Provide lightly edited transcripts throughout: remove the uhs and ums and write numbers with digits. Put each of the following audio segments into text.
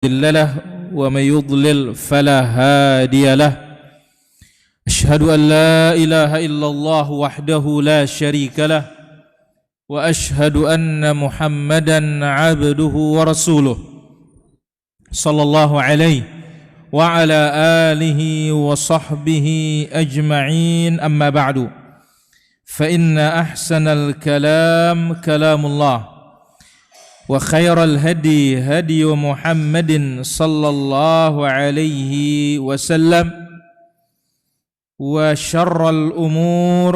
مضل له ومن يضلل فلا هادي له أشهد أن لا إله إلا الله وحده لا شريك له وأشهد أن محمدا عبده ورسوله صلى الله عليه وعلى آله وصحبه أجمعين أما بعد فإن أحسن الكلام كلام الله وخير الهدي هدي محمد صلى الله عليه وسلم وشر الأمور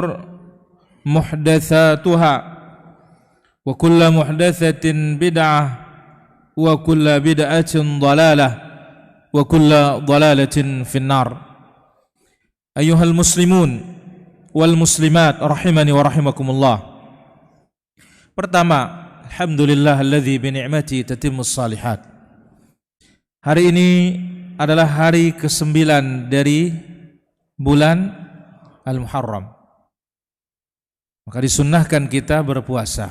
محدثاتها وكل محدثة بدعة وكل بدعة ضلالة وكل ضلالة في النار أيها المسلمون والmuslimat rahimani wa rahimakumullah. Pertama, alhamdulillahilladzi bi ni'mati tatimmus shalihat. Hari ini adalah hari ke-9 dari bulan Al-Muharram. Maka disunnahkan kita berpuasa.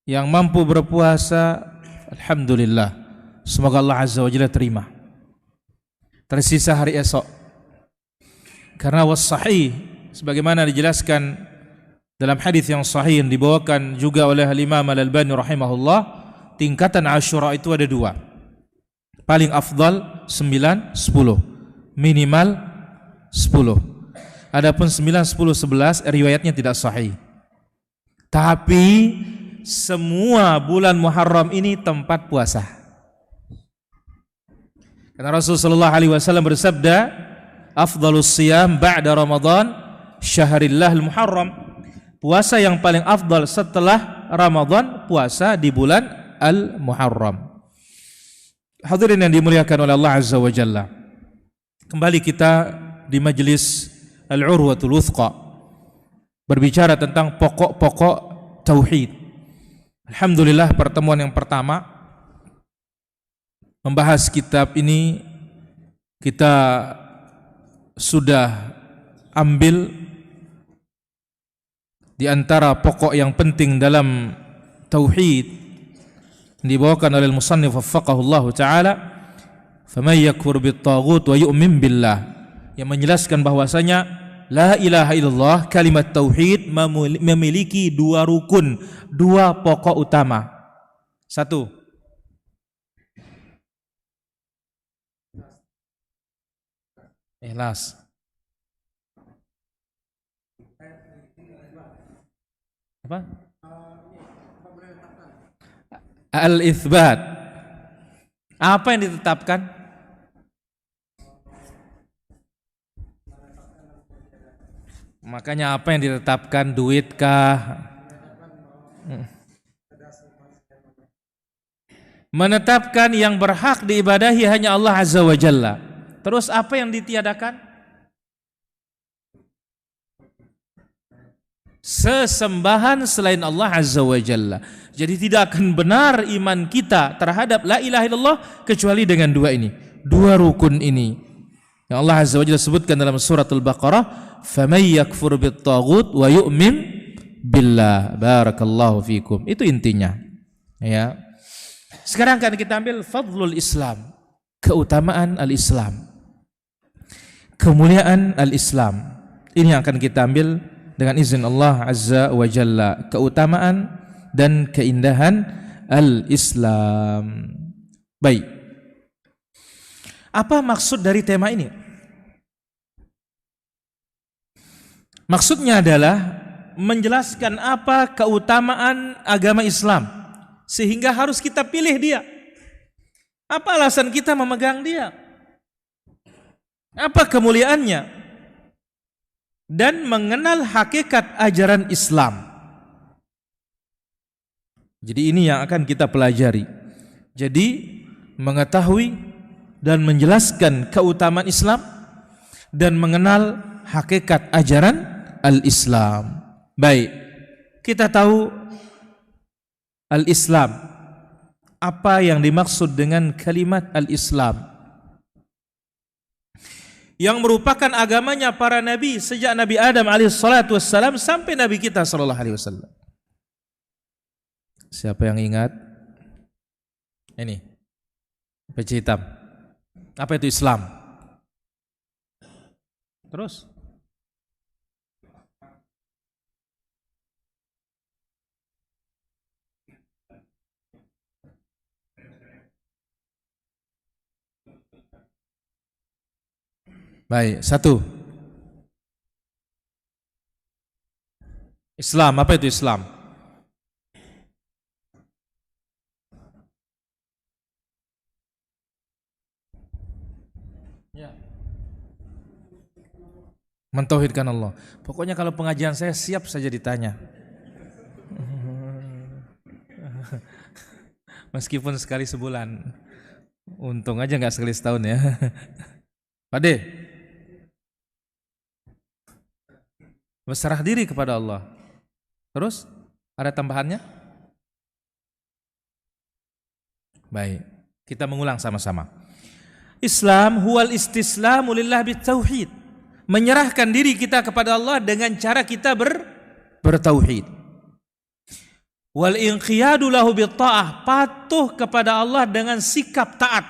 Yang mampu berpuasa, alhamdulillah. Semoga Allah Azza wa Jalla terima. Tersisa hari esok. Karena was-sahih sebagaimana dijelaskan dalam hadis yang sahih yang dibawakan juga oleh Imam Al-Albani rahimahullah, tingkatan Asyura itu ada 2. Paling afdal 9, 10. Minimal 10. Adapun 9, 10, 11 riwayatnya tidak sahih. Tapi semua bulan Muharram ini tempat puasa. Karena Rasulullah SAW bersabda, afdalus siyam ba'da Ramadan syahrillahil Muharram. Puasa yang paling afdal setelah Ramadan, puasa di bulan Al-Muharram. Hadirin yang dimuliakan oleh Allah Azza wa Jalla, kembali kita di majlis Al-Urwatul Wuthqa, berbicara tentang pokok-pokok tauhid. Alhamdulillah, pertemuan yang pertama membahas kitab ini kita sudah ambil di antara pokok yang penting dalam tauhid dibawakan oleh al-musannif waffaqahullah taala, faman yakfur bit-taghut wa yu'min billah, yang menjelaskan bahwasanya la ilaha illallah, kalimat tauhid memiliki 2 rukun, 2 pokok utama. 1, ikhlas. Apa? Al-itsbat. Apa yang ditetapkan? Makanya apa yang ditetapkan? Duitkah? Menetapkan yang berhak diibadahi hanya Allah Azza wa Jalla. Terus apa yang ditiadakan? Sesembahan selain Allah Azza wa Jalla. Jadi tidak akan benar iman kita terhadap la ilaha illallah kecuali dengan 2 ini, 2 rukun ini yang Allah Azza wa Jalla sebutkan dalam surat Al-Baqarah, faman yakfur bit-taghut wa yu'min billah. Barakallahu fikum. Itu intinya. Ya. Sekarang akan kita ambil fadlul Islam, keutamaan al-Islam, kemuliaan al-Islam. Ini yang akan kita ambil dengan izin Allah Azza wa Jalla, keutamaan dan keindahan al-Islam. Baik. Apa maksud dari tema ini? Maksudnya adalah menjelaskan apa keutamaan agama Islam sehingga harus kita pilih dia. Apa alasan kita memegang dia? Apa kemuliaannya? Dan mengenal hakikat ajaran Islam. Jadi ini yang akan kita pelajari. Jadi mengetahui dan menjelaskan keutamaan Islam dan mengenal hakikat ajaran al-Islam. Baik, kita tahu al-Islam. Apa yang dimaksud dengan kalimat al-Islam? Yang merupakan agamanya para nabi sejak Nabi Adam alaihissalatu wassalam sampai Nabi kita sallallahu alaihi wasallam. Siapa yang ingat? Ini Peci hitam. Apa itu Islam? Terus? Baik, satu. Islam, apa itu Islam? Ya. Mentauhidkan Allah. Pokoknya kalau pengajian saya siap saja ditanya. Meskipun sekali sebulan. Untung aja nggak sekali setahun ya. Pak De, berserah diri kepada Allah. Terus ada tambahannya? Baik, kita mengulang sama-sama. Islam huwal istislamu lillah bitauhid. Menyerahkan diri kita kepada Allah dengan cara kita bertauhid. Wal inqiyadu lahu bitta'ah, patuh kepada Allah dengan sikap taat.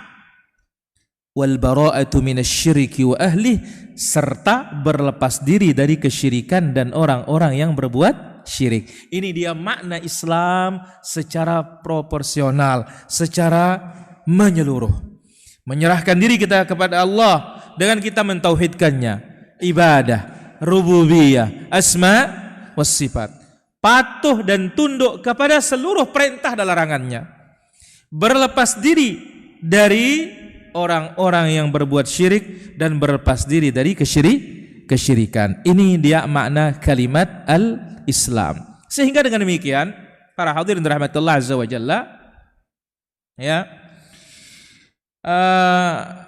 Wal bara'atu minasyiriki wa ahli, serta berlepas diri dari kesyirikan dan orang-orang yang berbuat syirik. Ini dia makna Islam secara proporsional, secara menyeluruh. Menyerahkan diri kita kepada Allah dengan kita mentauhidkannya, ibadah, rububiyah, asma was sifat. Patuh dan tunduk kepada seluruh perintah dan larangannya. Berlepas diri dari orang-orang yang berbuat syirik dan berlepas diri dari kesyirikan. Ini dia makna kalimat al-Islam. Sehingga dengan demikian, para hadirin rahmatullah azza wa jalla, ya,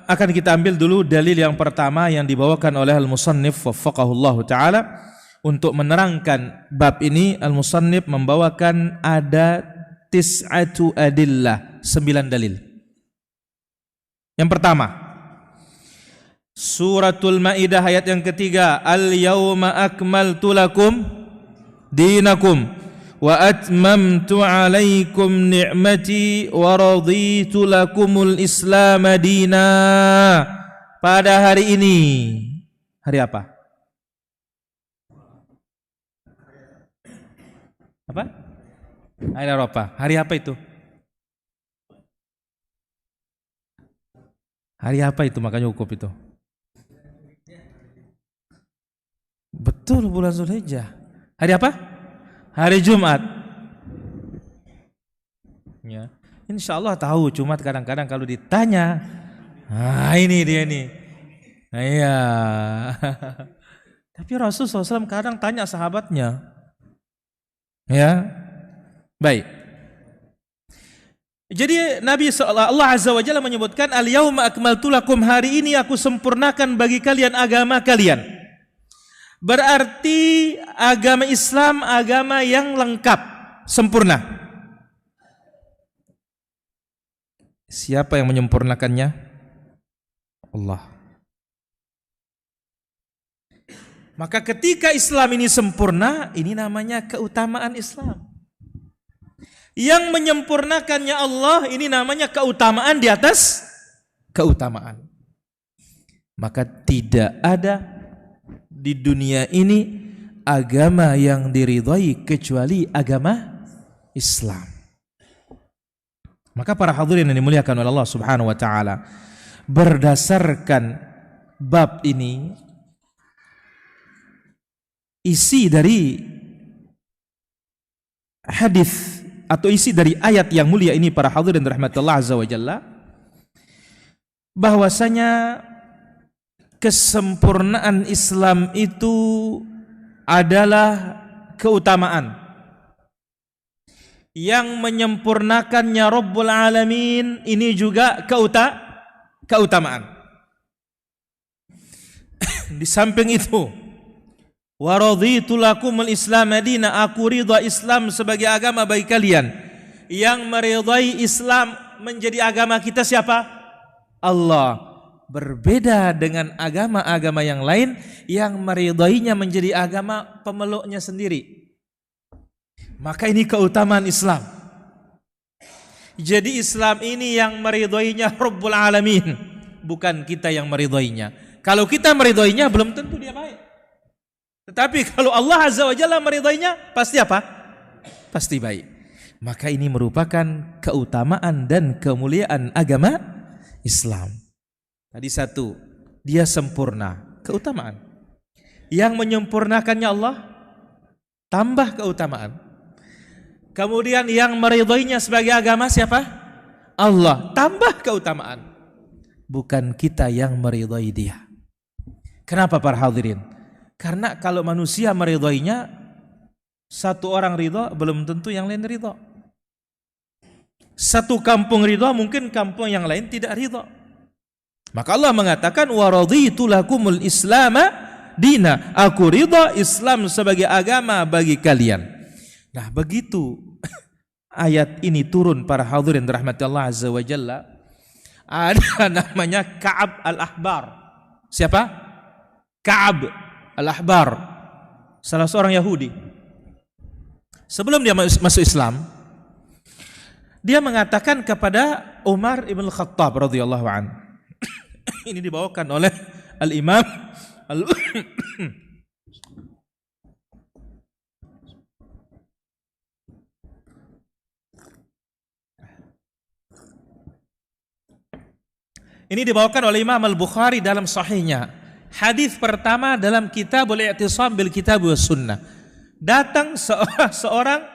akan kita ambil dulu dalil yang pertama yang dibawakan oleh al-musannif waffaqahullah ta'ala. Untuk menerangkan bab ini, al-musannif membawakan ada tis'atu adillah, 9 dalil. Yang pertama, Suratul Maidah ayat yang ketiga, Al-yawma akmaltu lakum dinakum wa atmamtu alaikum ni'mati wa raditu lakumul Islam dina. Pada hari ini, hari apa? Apa? Hari Arafah. Hari apa itu? Hari apa itu makanya wukuf itu? Betul, bulan Zulhijjah. Hari apa? Hari Jumat. Ya. Insya Allah tahu, cuma kadang-kadang kalau ditanya, ini dia nih. Iya. Tapi Rasulullah SAW kadang tanya sahabatnya. Ya. Baik. Jadi Nabi Allah Azza wa Jalla menyebutkan, Al-yawma akmaltu lakum, hari ini aku sempurnakan bagi kalian agama kalian. Berarti agama Islam agama yang lengkap, sempurna. Siapa yang menyempurnakannya? Allah. Maka ketika Islam ini sempurna, ini namanya keutamaan Islam. Yang menyempurnakannya Allah, ini namanya keutamaan di atas keutamaan. Maka tidak ada di dunia ini agama yang diridhai kecuali agama Islam. Maka para hadirin yang dimuliakan oleh Allah Subhanahu wa taala, berdasarkan bab ini, isi dari hadis atau isi dari ayat yang mulia ini, para hadirin rahmatullah azza wa jalla, bahwasanya kesempurnaan Islam itu adalah keutamaan. Yang menyempurnakannya Rabbul Alamin, ini juga keutamaan. Di samping itu, wa raditu lakumul Islam madina, aku ridha Islam sebagai agama bagi kalian. Yang meridai Islam menjadi agama kita siapa? Allah. Berbeda dengan agama-agama yang lain yang meridainya menjadi agama pemeluknya sendiri. Maka ini keutamaan Islam. Jadi Islam ini yang meridhoinya Rabbul Alamin, bukan kita yang meridhoinya. Kalau kita meridhoinya belum tentu dia baik. Tetapi kalau Allah Azza wa Jalla meridhoinya, pasti apa? Pasti baik. Maka ini merupakan keutamaan dan kemuliaan agama Islam. Tadi satu, dia sempurna, keutamaan. Yang menyempurnakannya Allah, tambah keutamaan. Kemudian yang meridhoinya sebagai agama siapa? Allah, tambah keutamaan. Bukan kita yang meridhoi dia. Kenapa para hadirin? Karena kalau manusia meridhoinya, satu orang ridho belum tentu yang lain ridho. Satu kampung ridho, mungkin kampung yang lain tidak ridho. Maka Allah mengatakan wa raditu lakumul islama dina. Aku ridho Islam sebagai agama bagi kalian. Nah, begitu ayat ini turun para hadirin rahmati Allah Azza wa Jalla, ada namanya Ka'ab al-Ahbar. Siapa? Ka'ab al-Ahbar, salah seorang Yahudi. Sebelum dia masuk Islam, dia mengatakan kepada Umar ibn Khattab radhiyallahu an. Ini dibawakan oleh Al-Imam Ini dibawakan oleh Imam Al-Bukhari dalam sahihnya. Hadis pertama dalam Kitabul I'tisam bil Kitab was Sunnah. Datang seorang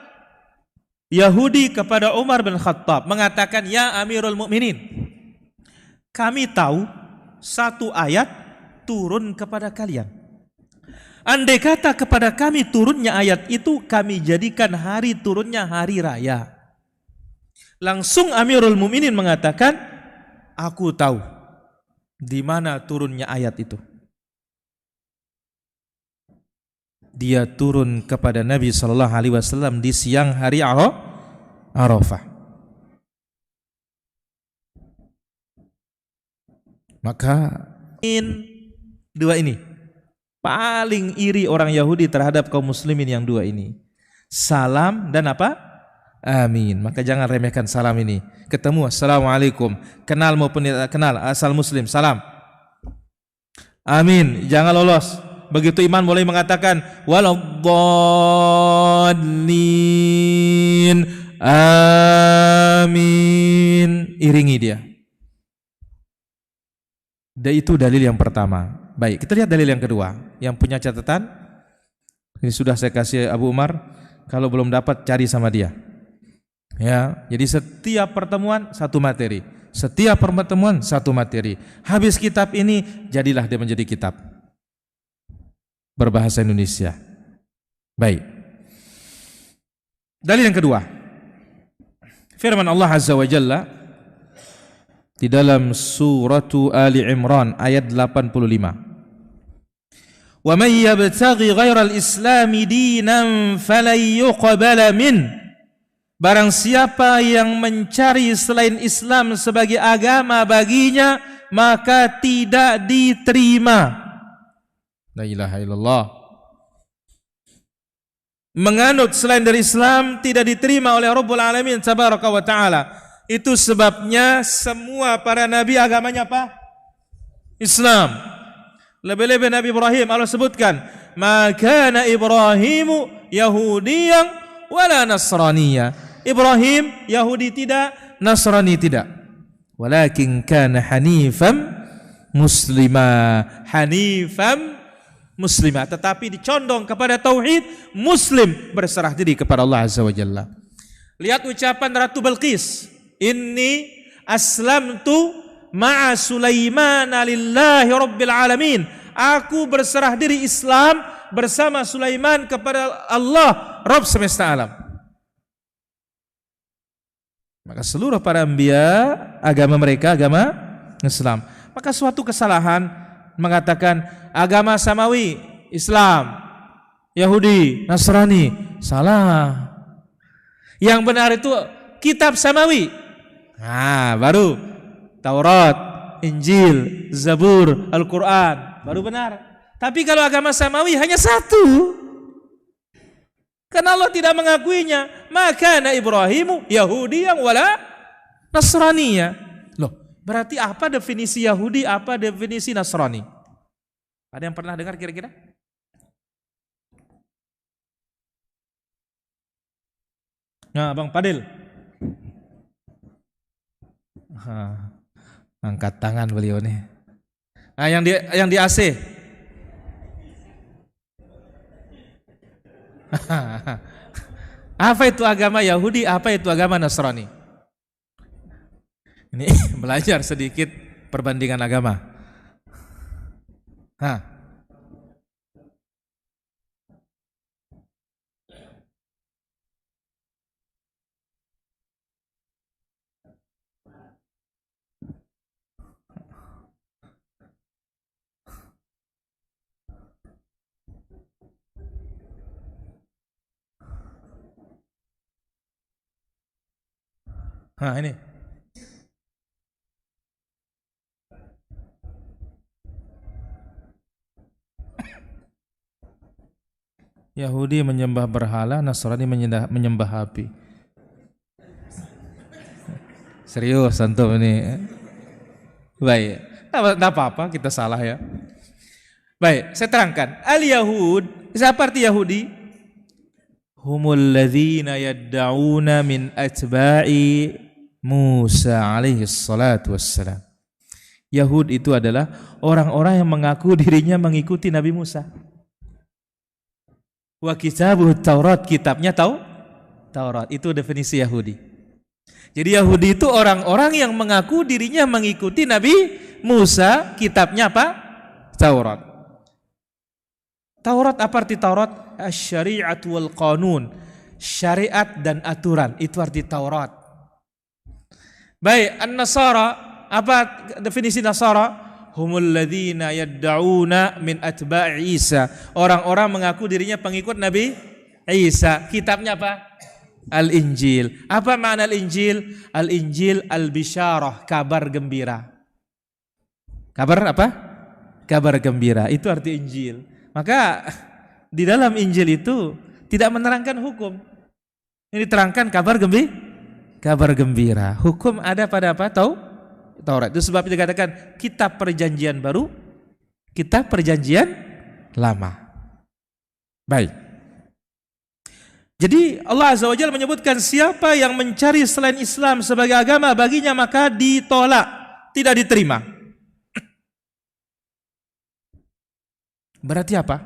Yahudi kepada Umar bin Khattab mengatakan, "Ya Amirul Mukminin, kami tahu satu ayat turun kepada kalian. Andai kata kepada kami turunnya ayat itu, kami jadikan hari turunnya hari raya." Langsung Amirul Mukminin mengatakan, "Aku tahu di mana turunnya ayat itu." Dia turun kepada Nabi sallallahu alaihi wasallam di siang hari Arafah. Maka dua ini paling iri orang Yahudi terhadap kaum muslimin yang dua ini. Salam dan apa? Amin. Maka jangan remehkan salam ini. Ketemu, assalamualaikum. Kenal maupun tidak kenal, asal muslim, salam. Amin. Jangan lolos. Begitu iman boleh mengatakan waladdallin. Amin. Iringi dia. Dan itu dalil yang pertama. Baik, kita lihat dalil yang kedua. Yang punya catatan, ini sudah saya kasih Abu Umar. Kalau belum dapat, cari sama dia. Ya, jadi setiap pertemuan satu materi, setiap pertemuan satu materi. Habis kitab ini, jadilah dia menjadi kitab berbahasa Indonesia. Baik. Dalil yang kedua, firman Allah Azza wa Jalla di dalam suratu Ali Imran ayat 85. Wa may yabtaghi ghairal islami dinan falan yuqbala min. Barang siapa yang mencari selain Islam sebagai agama baginya, maka tidak diterima. La ilaha illallah. Menganut selain dari Islam tidak diterima oleh Rabbul Alamin tabaraka wa ta'ala. Itu sebabnya semua para nabi agamanya apa? Islam. Lebih-lebih Nabi Ibrahim Allah sebutkan, "Ma kana Ibrahimu Yahudiyan wala Nasraniya." Ibrahim Yahudi tidak, Nasrani tidak. Walakin kana hanifan muslima. Hanifan muslima, tetapi dicondong kepada tauhid, muslim, berserah diri kepada Allah Azza wa Jalla. Lihat ucapan Ratu Balqis, "Inni aslamtu ma'a Sulaiman lillahi rabbil alamin." Aku berserah diri Islam bersama Sulaiman kepada Allah Rabb semesta alam. Maka seluruh para anbiya agama mereka agama Islam. Maka suatu kesalahan mengatakan agama samawi Islam, Yahudi, Nasrani, salah. Yang benar itu kitab samawi. Nah, baru Taurat, Injil, Zabur, Al-Quran, baru benar. Tapi kalau agama samawi hanya satu, karena Allah tidak mengakuinya. Maka na Ibrahimu Yahudi yang wala Nasrani ya. Loh, berarti apa definisi Yahudi, apa definisi Nasrani? Ada yang pernah dengar kira-kira? Nah, Bang Padil. Angkat tangan beliau nih. Nah, yang di AC. Apa itu agama Yahudi, apa itu agama Nasrani? Ini belajar sedikit perbandingan agama. Ini. Yahudi menyembah berhala, Nasrani menyembah api. Serius antum ini. Baik, tidak apa-apa kita salah ya. Baik, saya terangkan. Al-Yahud, siapa arti Yahudi? Humul ladzina yadda'una min atba'i Musa alaihi salatu wassalam. Yahud itu adalah orang-orang yang mengaku dirinya mengikuti Nabi Musa. Wa kitabuh Taurat, kitabnya Taurat. Itu definisi Yahudi. Jadi Yahudi itu orang-orang yang mengaku dirinya mengikuti Nabi Musa, kitabnya apa? Taurat. Taurat apa arti Taurat? Asy-syari'at wal qanun. Syariat dan aturan, itu arti Taurat. Baik, An-Nasara, apa definisi Nasara? Humul ladzina yadda'una min atba'i Isa. Orang-orang mengaku dirinya pengikut Nabi Isa. Kitabnya apa? Al-Injil. Apa makna Al-Injil? Al-Injil al-bisyarah, kabar gembira. Kabar apa? Kabar gembira. Itu arti Injil. Maka di dalam Injil itu tidak menerangkan hukum. Ini diterangkan kabar gembira. Hukum ada pada apa? Taurat. Itu sebab dikatakan kitab perjanjian baru, kitab perjanjian lama. Baik. Jadi Allah Azza wa Jalla menyebutkan siapa yang mencari selain Islam sebagai agama baginya maka ditolak, tidak diterima. Berarti apa?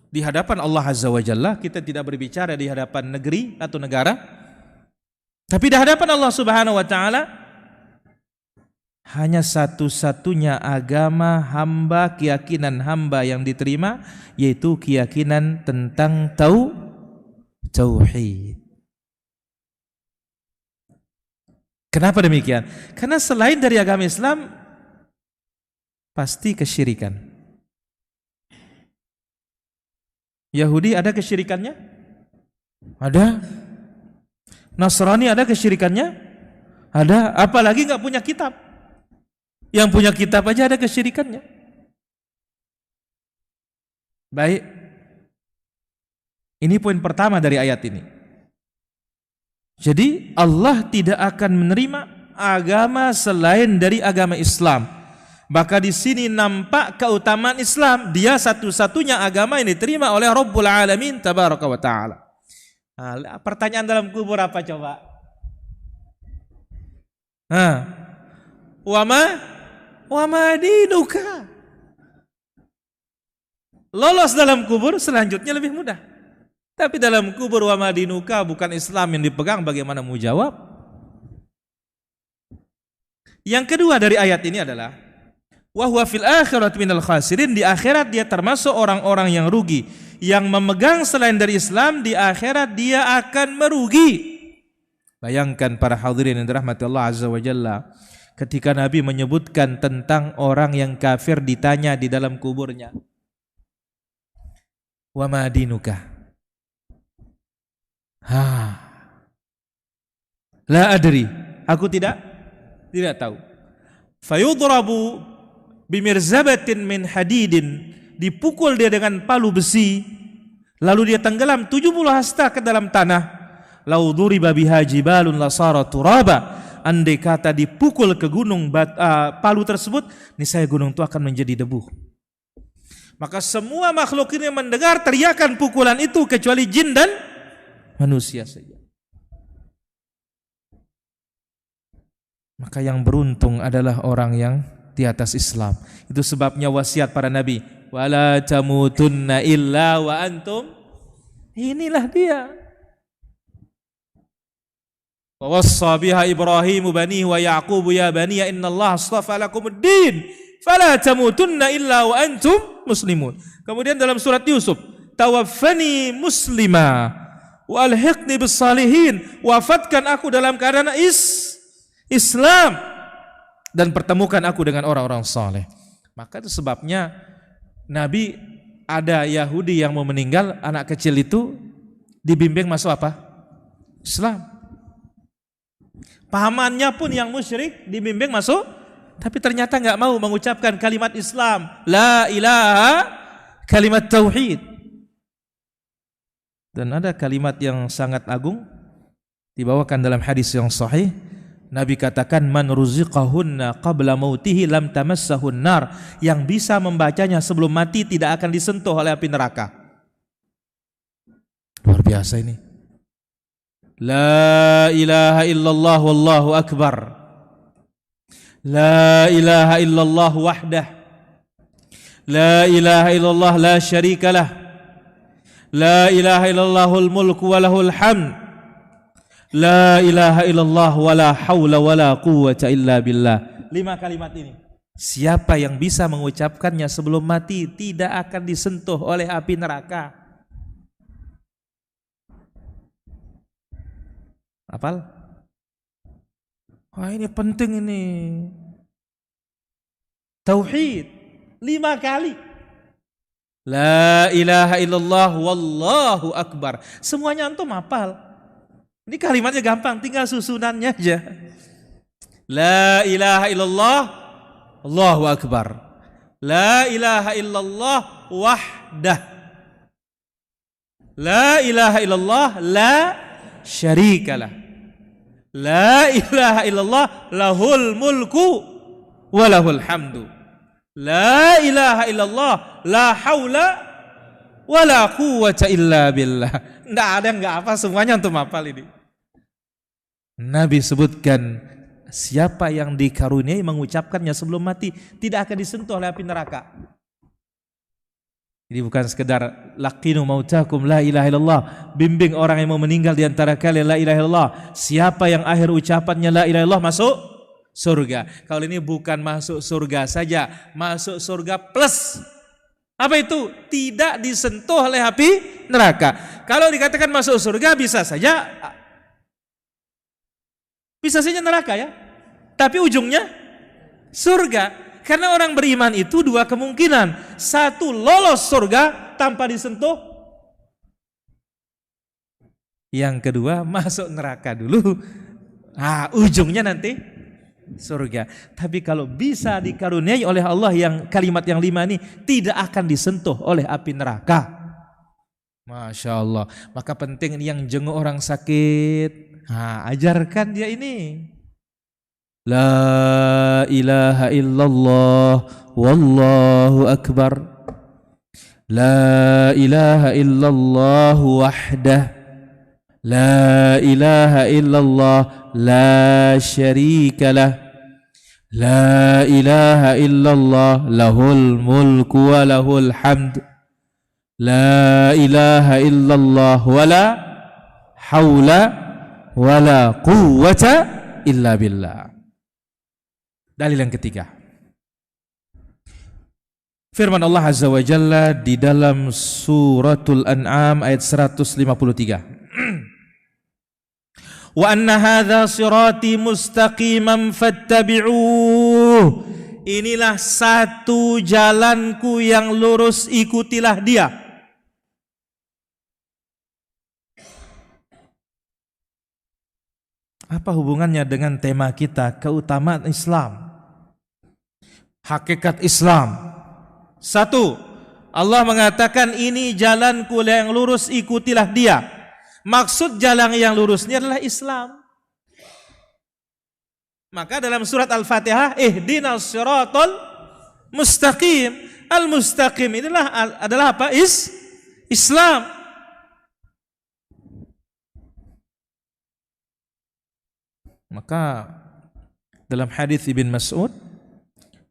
Di hadapan Allah Azza wa Jalla kita tidak berbicara di hadapan negeri atau negara, tapi di hadapan Allah Subhanahu wa taala hanya satu-satunya agama hamba, keyakinan hamba yang diterima yaitu keyakinan tentang tauhid. Kenapa demikian? Karena selain dari agama Islam pasti kesyirikan. Yahudi ada kesyirikannya? Ada. Nasrani ada kesyirikannya? Ada. Apalagi nggak punya kitab. Yang punya kitab aja ada kesyirikannya. Baik. Ini poin pertama dari ayat ini. Jadi Allah tidak akan menerima agama selain dari agama Islam. Maka di sini nampak keutamaan Islam. Dia satu-satunya agama yang diterima oleh Rabbul Alamin Tabaraka wa Ta'ala. Nah, pertanyaan dalam kubur apa coba? Wama dinuka. Lolos dalam kubur selanjutnya lebih mudah. Tapi dalam kubur wama dinuka bukan Islam yang dipegang, bagaimana mau jawab? Yang kedua dari ayat ini adalah wa huwa fil akhirati minal khasirin. Di akhirat dia termasuk orang-orang yang rugi. Yang memegang selain dari Islam di akhirat dia akan merugi. Bayangkan para hadirin yang dirahmati Allah Azza wa Jalla, ketika Nabi menyebutkan tentang orang yang kafir ditanya di dalam kuburnya, wa ma dinuka? La adri, aku tidak tahu. Fayudrabu bimirzabatin min hadidin, dipukul dia dengan palu besi, lalu dia tenggelam 70 hasta ke dalam tanah. Lau duriba biha jibalun lasara turaba, andai kata dipukul ke gunung palu tersebut, niscaya gunung itu akan menjadi debu. Maka semua makhluk ini mendengar teriakan pukulan itu kecuali jin dan manusia saja. Maka yang beruntung adalah orang yang di atas Islam. Itu sebabnya wasiat para nabi, wala tamutunna illa wa antum. Inilah dia. Wa wassa biha Ibrahim banihi wa Yaqub ya bani innallaha astafa lakumuddin fala tamutunna illa wa antum muslimun. Kemudian dalam surat Yusuf, tawaffani muslima wa alhiqni bis salihin. Wafatkan aku dalam keadaan Islam dan pertemukan aku dengan orang-orang saleh. Maka itu sebabnya Nabi, ada Yahudi yang mau meninggal, anak kecil itu dibimbing masuk apa? Islam. Pamannya pun yang musyrik dibimbing masuk, tapi ternyata enggak mau mengucapkan kalimat Islam, la ilaha, kalimat tauhid. Dan ada kalimat yang sangat agung dibawakan dalam hadis yang sahih. Nabi katakan, man ruziqahunna qabla mautihi lam tamassahun nar. Yang bisa membacanya sebelum mati tidak akan disentuh oleh api neraka. Luar biasa ini. La ilaha illallah wallahu akbar. La ilaha illallah wahdah. La ilaha illallah la syarikalah. La ilaha illallahul mulku walahul hamd. La ilaha illallah wala hawla wala quwwata illa billah. 5 kalimat ini, siapa yang bisa mengucapkannya sebelum mati tidak akan disentuh oleh api neraka. Hafal? Wah, ini penting ini. Tauhid 5 kali. La ilaha illallah wallahu akbar. Semuanya antum hafal. Ini kalimatnya gampang, tinggal susunannya aja. La ilaha illallah, Allahu akbar. La ilaha illallah wahdah. La ilaha illallah la syarikalah. La ilaha illallah lahul mulku wa lahul hamdu. La ilaha illallah la haula wa la quwwata illa billah. Nggak ada yang nggak apa, semuanya untuk hafal ini. Nabi sebutkan, siapa yang dikaruniai mengucapkannya sebelum mati tidak akan disentuh oleh api neraka. Ini bukan sekedar laqinu mautakum la ilaha illallah, bimbing orang yang mau meninggal di antara kalian la ilaha illallah. Siapa yang akhir ucapannya la ilaha illallah masuk surga. Kalau ini bukan masuk surga saja, masuk surga plus apa itu? Tidak disentuh oleh api neraka. Kalau dikatakan masuk surga bisa saja neraka ya, tapi ujungnya surga. Karena orang beriman itu 2 kemungkinan. 1, lolos surga tanpa disentuh. Yang kedua, masuk neraka dulu. Nah, ujungnya nanti surga. Tapi kalau bisa dikaruniai oleh Allah yang kalimat yang 5 ini, tidak akan disentuh oleh api neraka. Masya Allah. Maka penting yang jenguk orang sakit, nah, ajarkan dia ini. La ilaha illallah wallahu akbar. La ilaha illallah wahdah. La ilaha illallah la syarikalah. La ilaha illallah lahul mulku wa lahul hamd. La ilaha illallah wala hawla wala quwwata illa billah. Dalil yang ketiga, firman Allah Azza wa Jalla di dalam suratul An'am ayat 153. Wa anna hadza sirati mustaqiman fattabi'uh. Inilah satu jalanku yang lurus, ikutilah dia. Apa hubungannya dengan tema kita, keutamaan Islam? Hakikat Islam. 1, Allah mengatakan ini jalanku yang lurus, ikutilah dia. Maksud jalan yang lurusnya adalah Islam. Maka dalam surat Al-Fatihah, ihdinas siratal mustaqim. Al-mustaqim adalah apa? Islam. Maka dalam hadis Ibn Mas'ud,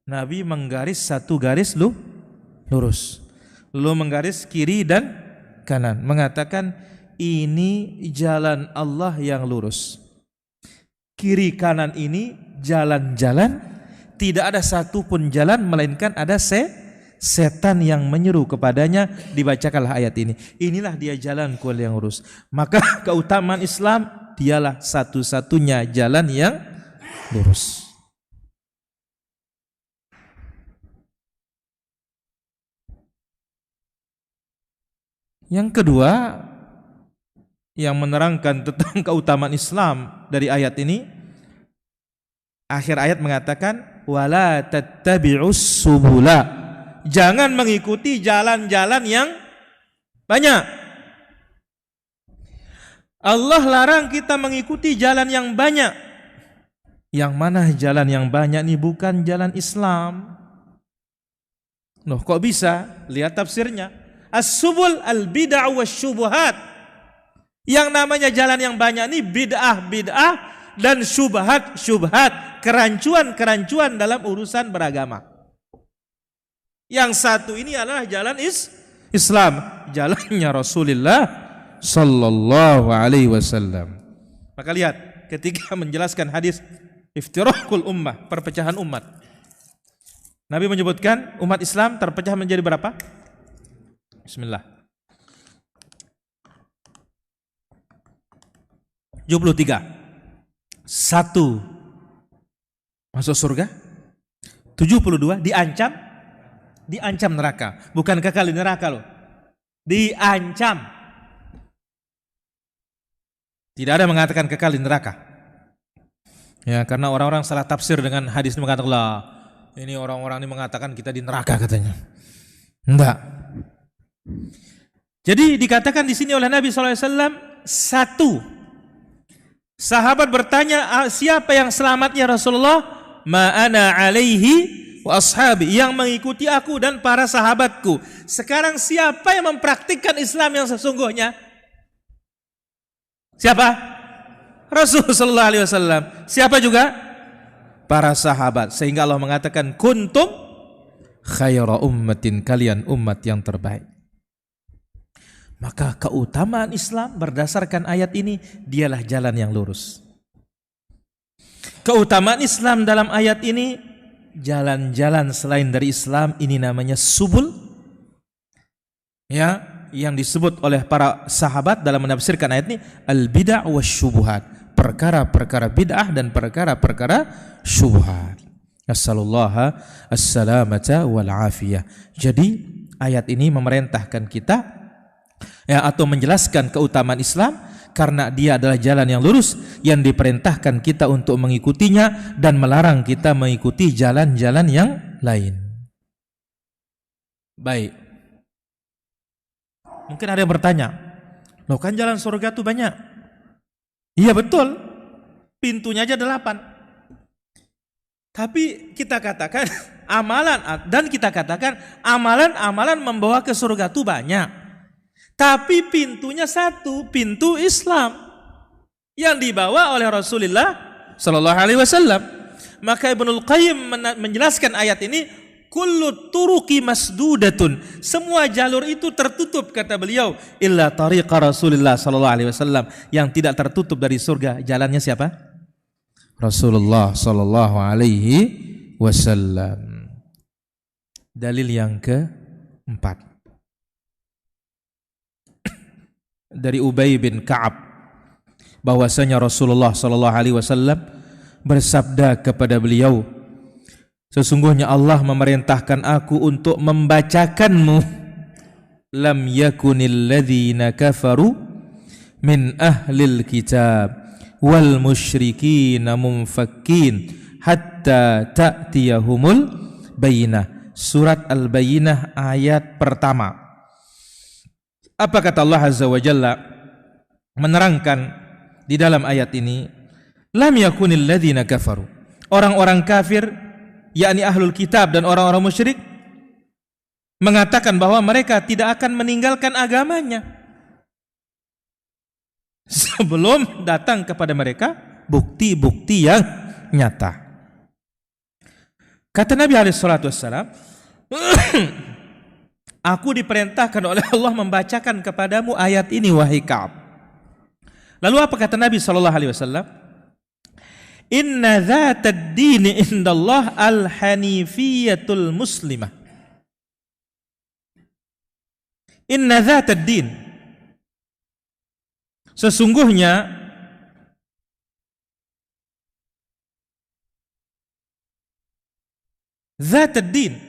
Nabi menggaris satu garis lurus, lalu menggaris kiri dan kanan, mengatakan ini jalan Allah yang lurus. Kiri kanan ini jalan-jalan, tidak ada satupun jalan melainkan ada setan yang menyeru kepadanya. Dibacakanlah ayat ini. Inilah dia jalanku yang lurus. Maka keutamaan Islam, dialah satu-satunya jalan yang lurus. Yang kedua yang menerangkan tentang keutamaan Islam dari ayat ini, akhir ayat mengatakan wala tattabi'us subula, jangan mengikuti jalan-jalan yang banyak. Allah larang kita mengikuti jalan yang banyak. Yang mana jalan yang banyak ini bukan jalan Islam. Loh, kok bisa? Lihat tafsirnya. As-subul al-bid'ah wasyubuhat. Yang namanya jalan yang banyak ini bid'ah dan syubhat, kerancuan dalam urusan beragama. Yang satu ini adalah jalan Islam, jalannya Rasulullah sallallahu alaihi wasallam. Maka lihat ketika menjelaskan hadis iftiraqul ummah, perpecahan umat, Nabi menyebutkan umat Islam terpecah menjadi berapa? Bismillah. 73. Satu masuk surga, 72 diancam neraka. Bukan kekal di neraka loh, diancam. Tidak ada mengatakan kekal di neraka. Ya, karena orang-orang salah tafsir dengan hadis ini, mengatakan lah ini orang-orang ini mengatakan kita di neraka katanya. Enggak. Jadi dikatakan di sini oleh Nabi SAW satu. Sahabat bertanya, siapa yang selamatnya Rasulullah? Ma'ana alaihi wa ashabi, yang mengikuti aku dan para sahabatku. Sekarang siapa yang mempraktikkan Islam yang sesungguhnya? Siapa? Rasulullah sallallahu alaihi wasallam. Siapa juga? Para sahabat. Sehingga Allah mengatakan kuntum khaira ummatin, kalian umat yang terbaik. Maka keutamaan Islam berdasarkan ayat ini, dialah jalan yang lurus. Keutamaan Islam dalam ayat ini, jalan-jalan selain dari Islam ini namanya subul. Ya, yang disebut oleh para sahabat dalam menafsirkan ayat ini al-bid'ah wasyubuhat, perkara-perkara bid'ah dan perkara-perkara syubhat. Nasallallahu as-salamata wal afiyah. Jadi ayat ini memerintahkan kita, ya, atau menjelaskan keutamaan Islam karena dia adalah jalan yang lurus yang diperintahkan kita untuk mengikutinya dan melarang kita mengikuti jalan-jalan yang lain. Baik. Mungkin ada yang bertanya, loh kan jalan surga itu banyak. Iya betul, pintunya aja 8. Tapi kita katakan amalan membawa ke surga itu banyak. Tapi pintunya satu, pintu Islam yang dibawa oleh Rasulullah sallallahu alaihi wasallam. Maka Ibnul Qayyim menjelaskan ayat ini, kullu turuqi masdudatun, semua jalur itu tertutup kata beliau, illa tariqa Rasulullah sallallahu alaihi wasallam, yang tidak tertutup dari surga jalannya siapa? Rasulullah sallallahu alaihi wasallam. Dalil yang keempat dari Ubay bin Ka'ab, bahwasanya Rasulullah sallallahu alaihi wasallam bersabda kepada beliau, sesungguhnya Allah memerintahkan aku untuk membacakanmu lam yakunil ladzina kafaru min ahlil kitab wal musyrikin munfakkin hatta ta'tiyahumul bayyinah. Surat Al-Bayyinah ayat pertama. Apa kata Allah Azza wa Jalla menerangkan di dalam ayat ini? Lam yakunil ladzina kafaru, orang-orang kafir, yakni ahlul kitab dan orang-orang musyrik, mengatakan bahwa mereka tidak akan meninggalkan agamanya sebelum datang kepada mereka bukti-bukti yang nyata. Kata Nabi SAW, aku diperintahkan oleh Allah membacakan kepadamu ayat ini, wahai Ka'ab. Lalu apa kata Nabi SAW? Inna dzatad dini indallah al-hanifiyatul muslimah. Inna dzatad din, sesungguhnya dzatad din,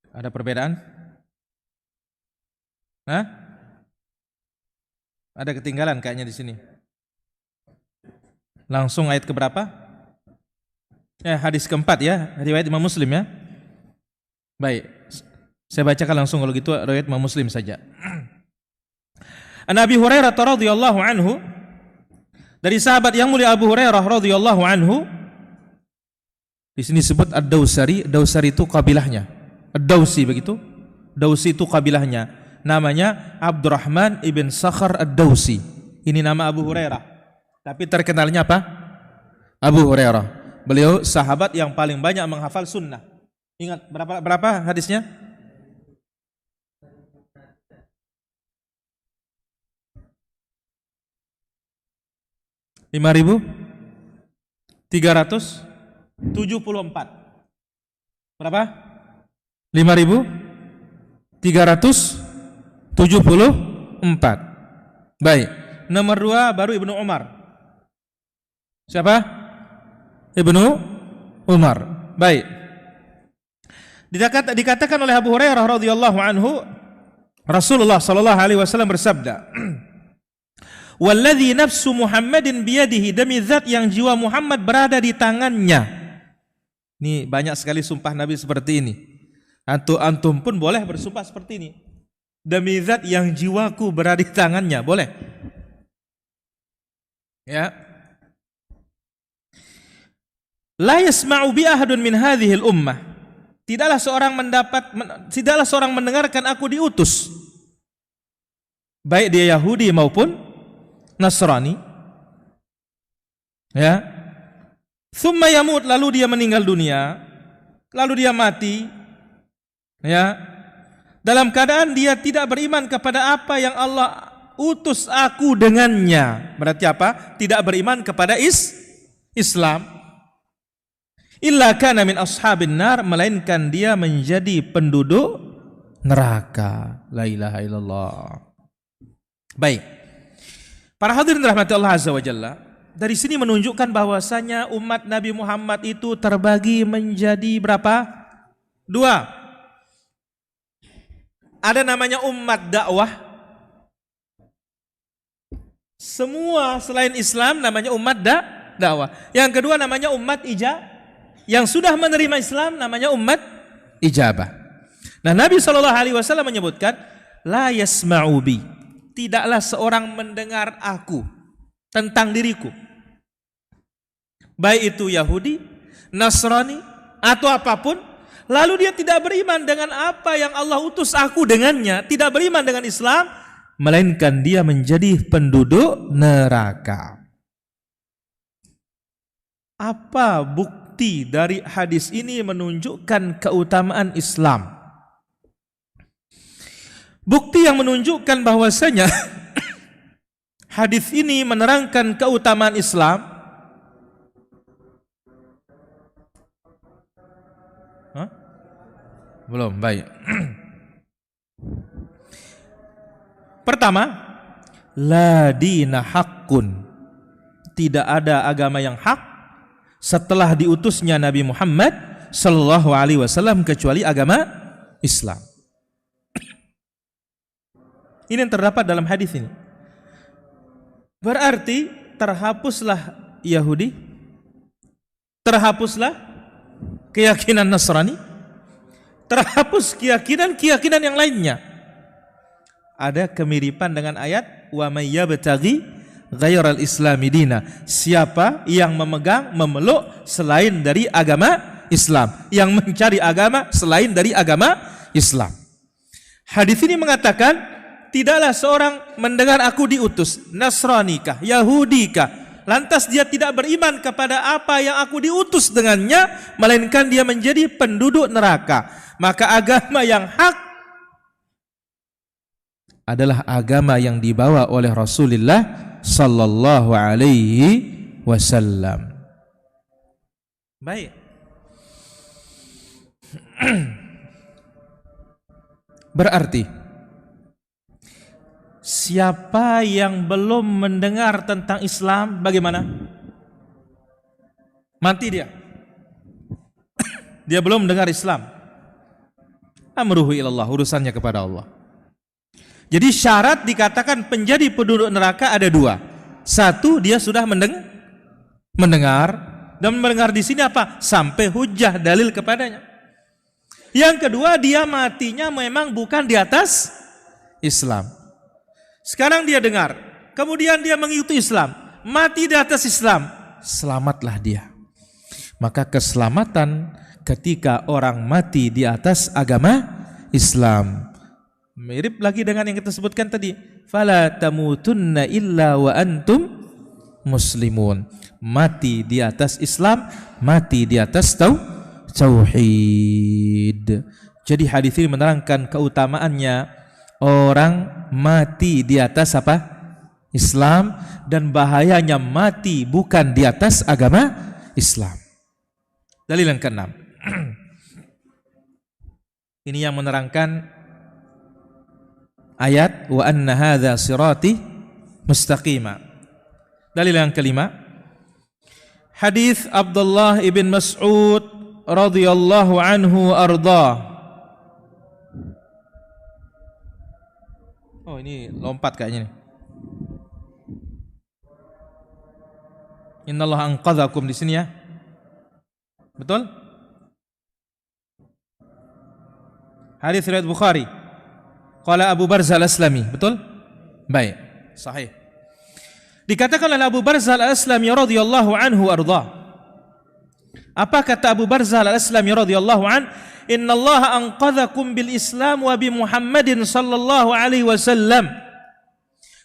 ada perbedaan? Hah? Ada ketinggalan kayaknya di sini. Langsung ayat keberapa? Hadis keempat ya, riwayat Imam Muslim ya. Baik, saya bacakan langsung kalau gitu riwayat Imam Muslim saja. An Abi Hurairah radhiyallahu anhu, dari sahabat yang mulia Abu Hurairah radhiyallahu anhu, di sini sebut Ad-Dausari. Dausari itu kabilahnya. Ad-Dausi begitu. Dausi itu kabilahnya. Namanya Abdurrahman ibn Sakhar Ad-Dausi. Ini nama Abu Hurairah. Tapi terkenalnya apa? Abu Hurairah. Beliau sahabat yang paling banyak menghafal sunnah. Ingat berapa hadisnya? (5.374) Berapa? 5.374. Baik. Nomor 2 baru Ibnu Umar. Siapa? Ibnu Umar. Baik. Dikatakan oleh Abu Hurairah radhiyallahu anhu, Rasulullah sallallahu alaihi wasallam bersabda, "Walladzi nafsu Muhammadin biyadihi, demi zat yang jiwa Muhammad berada di tangannya." Ini banyak sekali sumpah Nabi seperti ini. Antum pun boleh bersumpah seperti ini. Demi zat yang jiwaku berada di tangannya, boleh. Ya. La yasma'u bi ahadun min hadhil ummah. Tidaklah seorang mendengarkan aku diutus, baik dia Yahudi maupun Nasrani. Ya. Tsumma yamut, lalu dia meninggal dunia, lalu dia mati. Ya. Dalam keadaan dia tidak beriman kepada apa yang Allah utus aku dengannya. Berarti apa? Tidak beriman kepada Islam. Illa kana min ashabin nar, melainkan dia menjadi penduduk neraka. La ilaha illallah. Baik. Para hadirin rahmati Allah azza wa jalla, dari sini menunjukkan bahwasanya umat Nabi Muhammad itu terbagi menjadi berapa? 2. Ada namanya umat dakwah. Semua selain Islam namanya umat dakwah. Yang kedua namanya umat yang sudah menerima Islam namanya umat ijabah. Nah, Nabi SAW menyebutkan, la yasma'u bi, tidaklah seorang mendengar aku tentang diriku, baik itu Yahudi, Nasrani atau apapun, lalu dia tidak beriman dengan apa yang Allah utus aku dengannya, tidak beriman dengan Islam, melainkan dia menjadi penduduk neraka. Apa bukti dari hadis ini menunjukkan keutamaan Islam? Bukti yang menunjukkan bahwasanya hadis ini menerangkan keutamaan Islam. Belum, baik. Pertama, la dina haqqun, tidak ada agama yang hak setelah diutusnya Nabi Muhammad sallallahu alaihi wasallam kecuali agama Islam. Ini yang terdapat dalam hadis ini. Berarti terhapuslah Yahudi, terhapuslah keyakinan Nasrani, terhapus keyakinan yang lainnya. Ada kemiripan dengan ayat wa may yabtaghi ghairal islami dina. Siapa yang memeluk selain dari agama Islam, yang mencari agama selain dari agama Islam. Hadis ini mengatakan, tidaklah seorang mendengar aku diutus, Nasranikah, Yahudikah, lantas dia tidak beriman kepada apa yang aku diutus dengannya, melainkan dia menjadi penduduk neraka. Maka agama yang hak adalah agama yang dibawa oleh Rasulullah sallallahu alaihi wasallam. Baik. Berarti siapa yang belum mendengar tentang Islam, bagaimana? Mati dia. Dia belum mendengar Islam. Amruhu ilallah, urusannya kepada Allah. Jadi syarat dikatakan menjadi penduduk neraka ada dua. Satu, dia sudah mendengar, dan mendengar di sini apa? Sampai hujjah dalil kepadanya. Yang kedua, dia matinya memang bukan di atas Islam. Sekarang dia dengar, kemudian dia mengikuti Islam, mati di atas Islam, selamatlah dia. Maka keselamatan ketika orang mati di atas agama Islam. Mirip lagi dengan yang kita sebutkan tadi, fala tamutunna illa wa antum muslimun. Mati di atas Islam, mati di atas tauhid. Jadi hadis ini menerangkan keutamaannya orang mati di atas apa? Islam, dan bahayanya mati bukan di atas agama Islam. Dalil yang keenam. Ini yang menerangkan ayat wa anna hadza sirati mustaqima. Dalil yang kelima, hadis Abdullah ibn Mas'ud radhiyallahu anhu arda. Oh, ini lompat kayaknya nih. Innallaha anqadhakum di sini ya. Betul? Hadis riwayat Bukhari. Qala Abu Barzah al-Aslami, betul? Baik, sahih. Dikatakan oleh Abu Barzah al-Aslami radhiyallahu anhu arda. Apa kata Abu Barzah al-Aslami radhiyallahu an? Innallaha anqadhakum bil Islam wa bi Muhammadin sallallahu alaihi wasallam.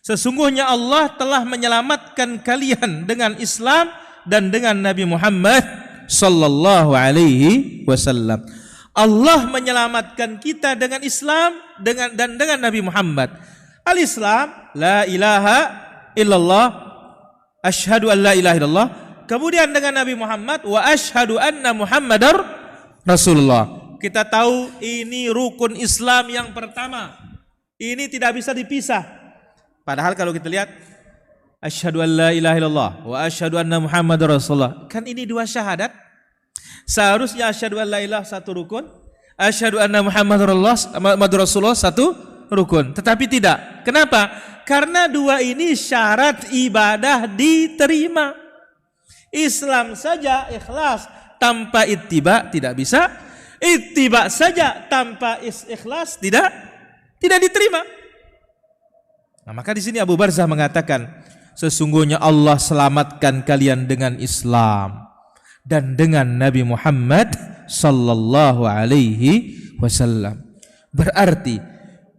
Sesungguhnya Allah telah menyelamatkan kalian dengan Islam dan dengan Nabi Muhammad sallallahu alaihi wasallam. Allah menyelamatkan kita dengan Islam dan dengan Nabi Muhammad. Al-Islam, la ilaha illallah, asyhadu an la ilaha illallah. Kemudian dengan Nabi Muhammad, wa asyhadu anna Muhammadar Rasulullah. Kita tahu ini rukun Islam yang pertama. Ini tidak bisa dipisah. Padahal kalau kita lihat, asyhadu an la ilaha illallah wa asyhadu anna Muhammadar Rasulullah, kan ini dua syahadat. Seharusnya asyhadu an la ilaha satu rukun, asyhadu anna Muhammadar Rasulullah satu rukun. Tetapi tidak. Kenapa? Karena dua ini syarat ibadah diterima. Islam saja ikhlas tanpa ittiba tidak bisa. Ittiba saja tanpa ikhlas tidak diterima. Nah, maka di sini Abu Barzah mengatakan, sesungguhnya Allah selamatkan kalian dengan Islam dan dengan Nabi Muhammad sallallahu alaihi wasallam. Berarti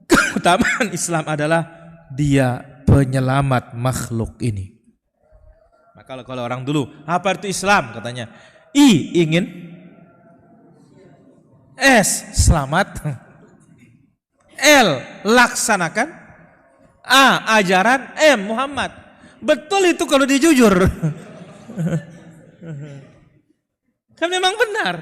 keutamaan Islam adalah dia penyelamat makhluk ini. Maka kalau orang dulu, apa itu Islam? Katanya, I ingin, S selamat, L laksanakan, A ajaran, M Muhammad. Betul itu kalau dijujur. Kan memang benar.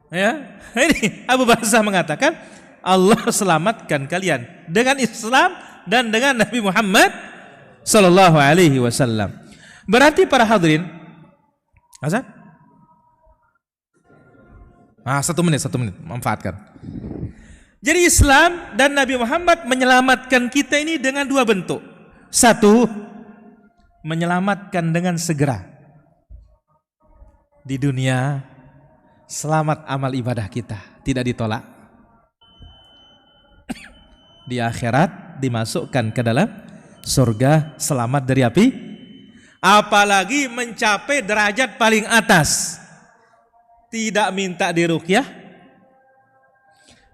Ya, ini Abu Barzah mengatakan Allah selamatkan kalian dengan Islam dan dengan Nabi Muhammad sallallahu alaihi wasallam. Berarti para hadirin, azan? 1 menit, manfaatkan. Jadi Islam dan Nabi Muhammad menyelamatkan kita ini dengan dua bentuk. Satu, menyelamatkan dengan segera. Di dunia, selamat amal ibadah kita, tidak ditolak. Di akhirat, dimasukkan ke dalam surga, selamat dari api. Apalagi mencapai derajat paling atas, tidak minta diruqyah,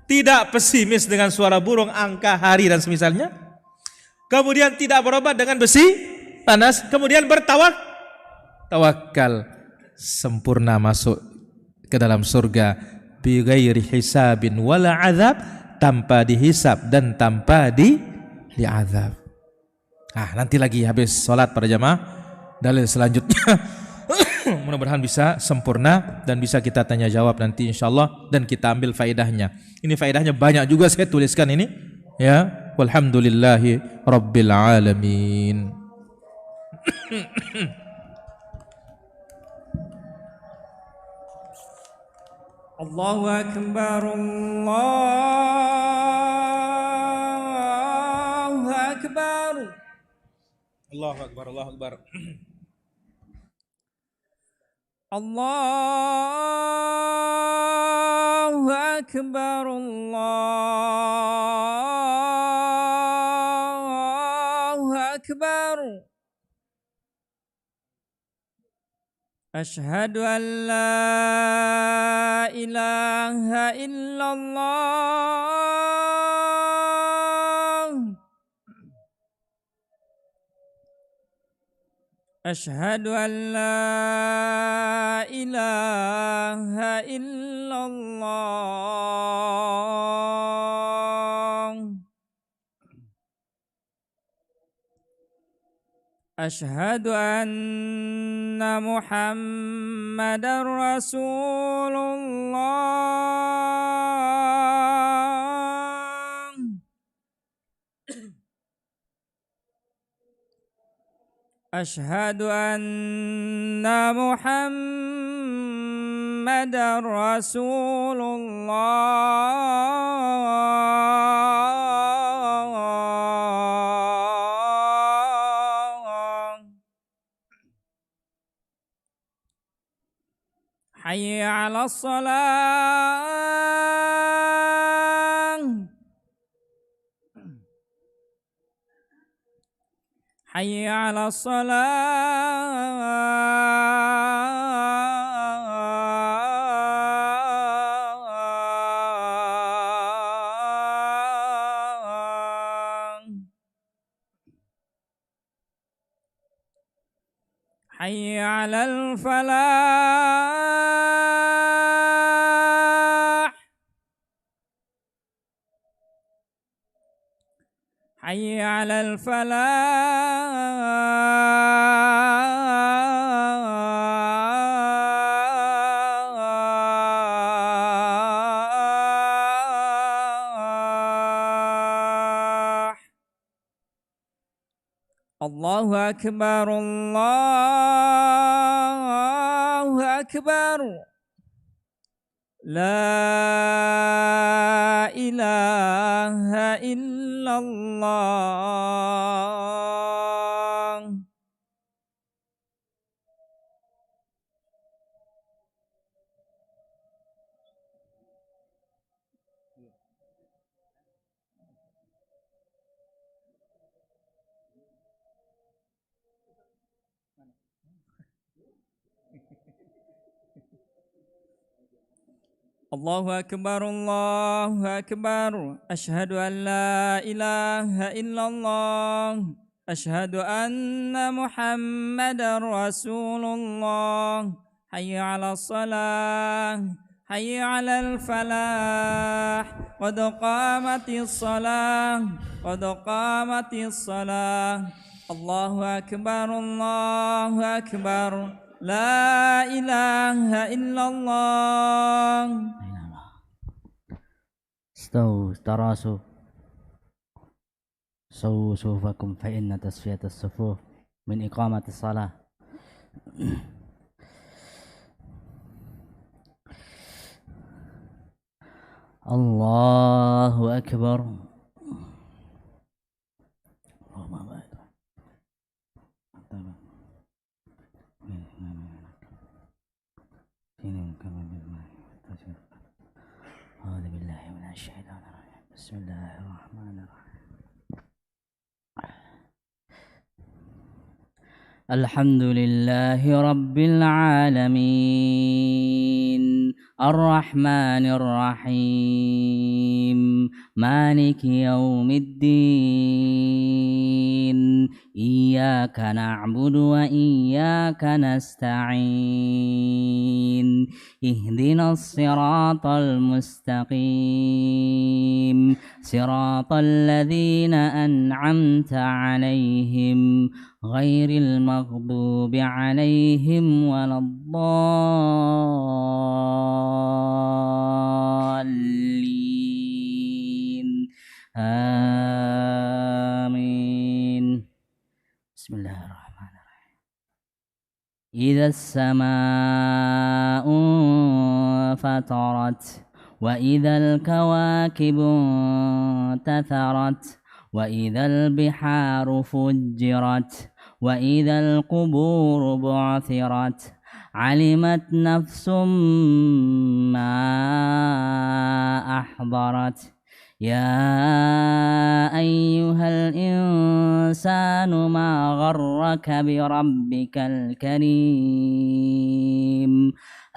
tidak pesimis dengan suara burung, angka, hari dan semisalnya, kemudian tidak berobat dengan besi panas, kemudian bertawakal, sempurna masuk ke dalam surga bi ghairi hisabin wala azab, tanpa dihisab dan tanpa diazab. Nanti lagi habis sholat para jamaah, dalil selanjutnya mudah-mudahan bisa sempurna dan bisa kita tanya jawab nanti insyaallah, dan kita ambil faedahnya. Ini faedahnya banyak juga, saya tuliskan ini ya. Walhamdulillahi rabbil alamin. Allahu akbar, Allahu akbar. Allahu akbar, Allahu akbar. Allahu akbar, Allahu akbar. Asyhadu an la ilaha illallah. Asyhadu an la ilaha illallah. Asyhadu anna Muhammadar Rasulullah. Asyhadu anna Muhammadar Rasulullah. Hayya 'alas shalah. Hayya 'alas salah. Hayya 'alal falah. Hayya 'alal falah. Allahu akbar, Allahu akbar. La ilaha illallah. Allahu akbar, Allahu akbar. Asyhadu an la ilaha illallah. Asyhadu anna Muhammadar Rasulullah. Hayya 'alas salah. Hayya 'alal falah. Qad qamatis salah. Qad qamatis salah. Allahu akbar, Allahu akbar. La ilaha illallah. استووا تراصوا سووا صفوفكم فإن تصفية الصفوف من إقامة الصلاة. الله أكبر. أعوذ بالله من الشيطان الرجيم. بسم الله الرحمن الرحيم. الحمد لله رب العالمين الرحمن الرحيم مالك يوم الدين إياك نعبد وإياك نستعين اهدنا الصراط المستقيم صراط الذين أنعمت عليهم غير المغضوب عليهم ولا الضالين آمين. بسم الله الرحمن الرحيم. إذا السماء انفطرت وإذا الكواكب انتثرت وإذا البحار فجرت وإذا القبور بعثرت علمت نفس ما أحضرت يا أيها الإنسان ما غرك بربك الكريم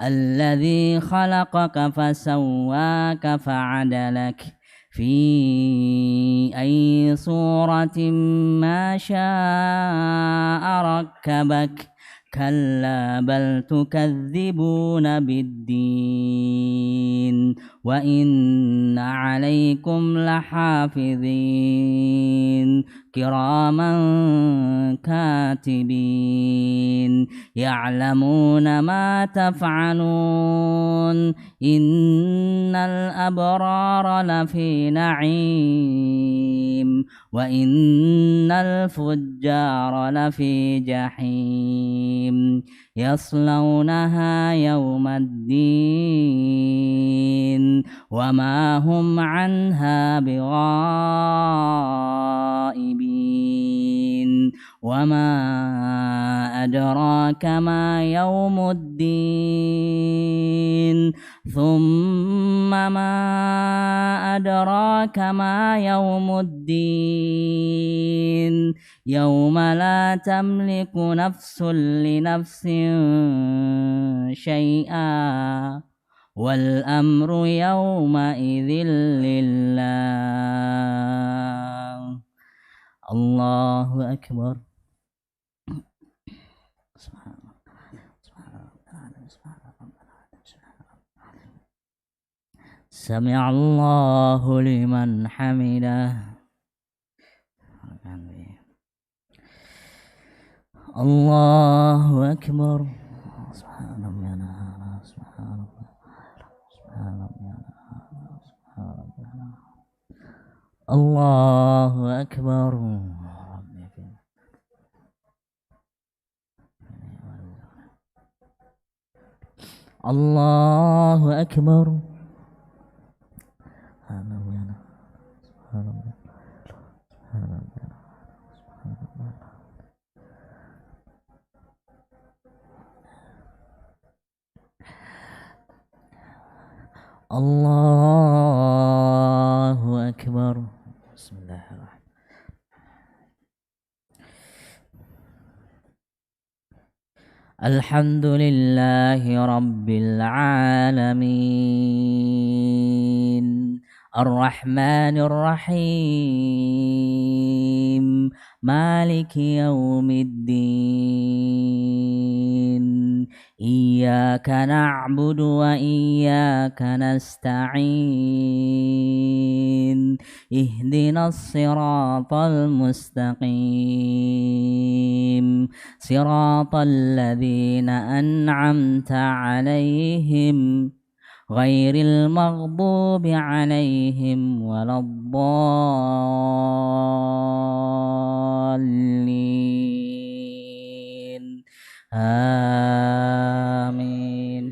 الذي خلقك فسواك فعدلك في أي صورة ما شاء ركبك كلا بل تكذبون بالدين وإن عليكم لحافظين كراما كاتبين يعلمون ما تفعلون إن الأبرار لفي نعيم وإن الفجار لفي جحيم يصلونها يوم الدين وما هم عنها بغائبين وما أدراك ما يوم الدين ثم ما أدراك ما يوم الدين يوم لا تملك نفس لنفس شيئا والأمر يومئذ لله. الله أكبر. سمع الله لمن حمده. الله أكبر. سبحان ربي الأعلى. سبحان ربي الأعلى. الله أكبر. الله أكبر. الله أكبر. بسم الله الرحمن الرحيم. الحمد لله رب العالمين الرحمن الرحيم مالك يوم الدين إياك نعبد وإياك نستعين اهدنا الصراط المستقيم صراط الذين أنعمت عليهم غير المغضوب عليهم ولا الضالين آمين.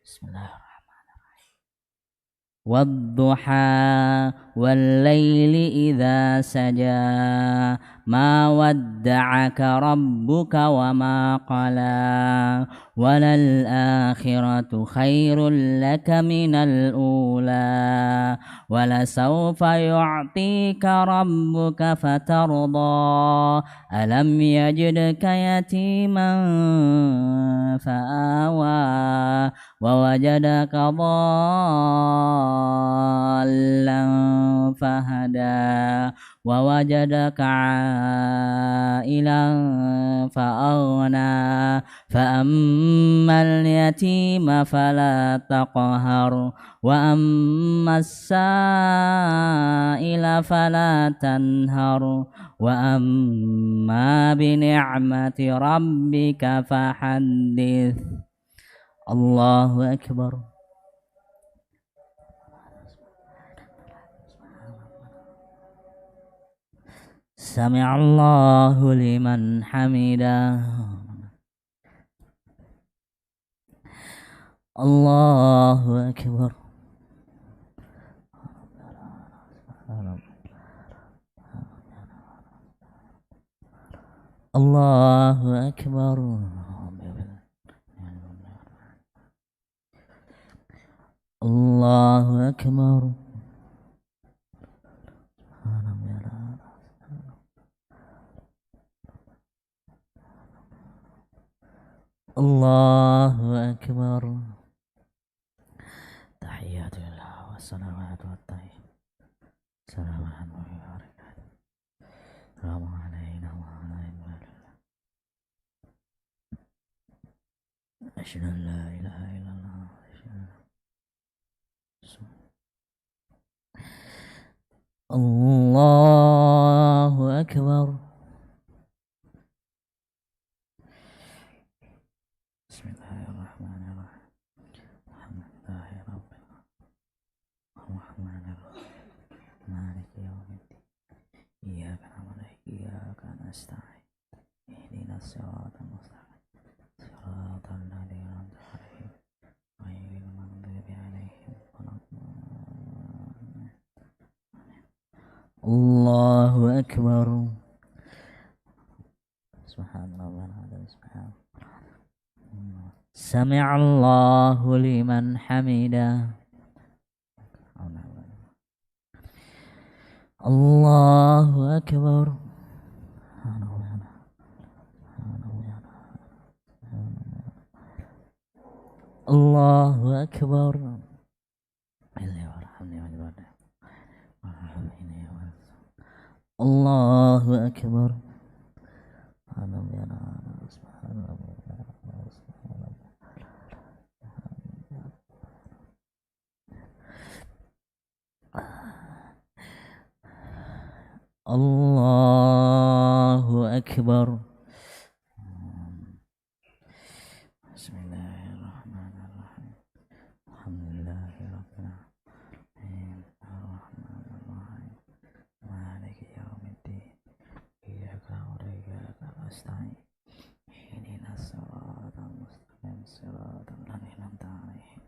بسم الله الرحمن الرحيم. والضحى والليل إذا سجى ما ودعك ربك وما قلى وللآخرة خير لك من الأولى ولسوف يعطيك ربك فترضى ألم يجدك يتيما فآوى ووجدك ضالا فهدى ووجدك عائلا فأغنى فأما اليتيم فلا تقهر وأما السائل فلا تنهر وأما بنعمة ربك فحدث. الله أكبر. سمع الله لمن حمده. الله أكبر. الله أكبر. الله أكبر. الله أكبر. تحيات الله والصلوات والطيب. السلام عليكم وبركاته. السلام علينا وعلى أشهد أن لا إله إلا الله. الله أكبر. بسم الله الرحمن الرحيم. الحمد لله رب الرحمن الرحيم مالك يوم الدين إياك نعبد وإياك نستعين اهدنا الصراط المستقيم صراط الذين أنعمت عليهم غير المغضوب عليهم ولا الضالين. الله أكبر. سبحان الله. سبحان سمع الله لمن حمده. الله أكبر. الله أكبر. الله أكبر. الله أكبر. بسم الله الرحمن الرحيم. الحمد لله رب العالمين الرحمن الرحيم مالك يوم الدين إياك نعبد وإياك نستعين اهدنا الصراط المستقيم صراط الذين أنعمت عليهم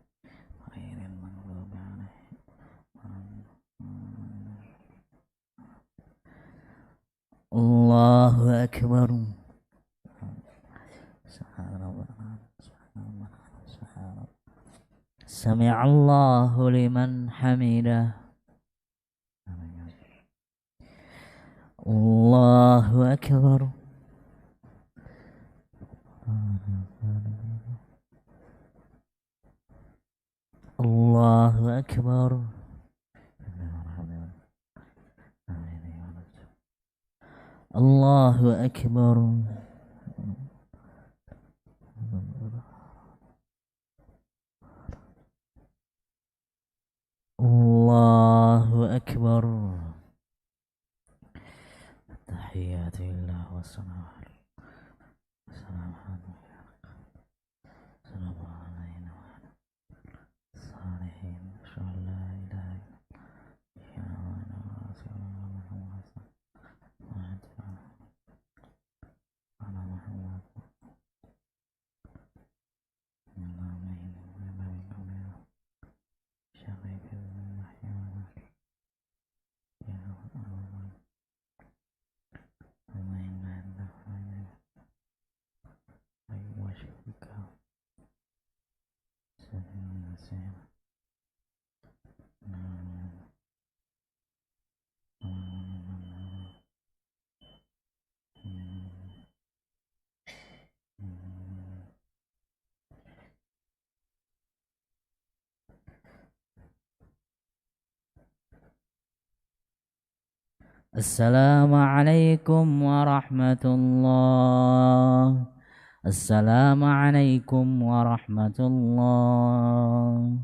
غير المغضوب عليهم ولا الضالين. الله أكبر. سمع الله لمن حمده. الله أكبر. الله أكبر. الله أكبر. الله أكبر. تحيات الله والصلاة والسلام علينا وعلى الصالحين. أشهد أن لا إله إلا الله رسول الله على محمد اللهم إني Assalamualaikum warahmatullahi. Assalamualaikum warahmatullahi.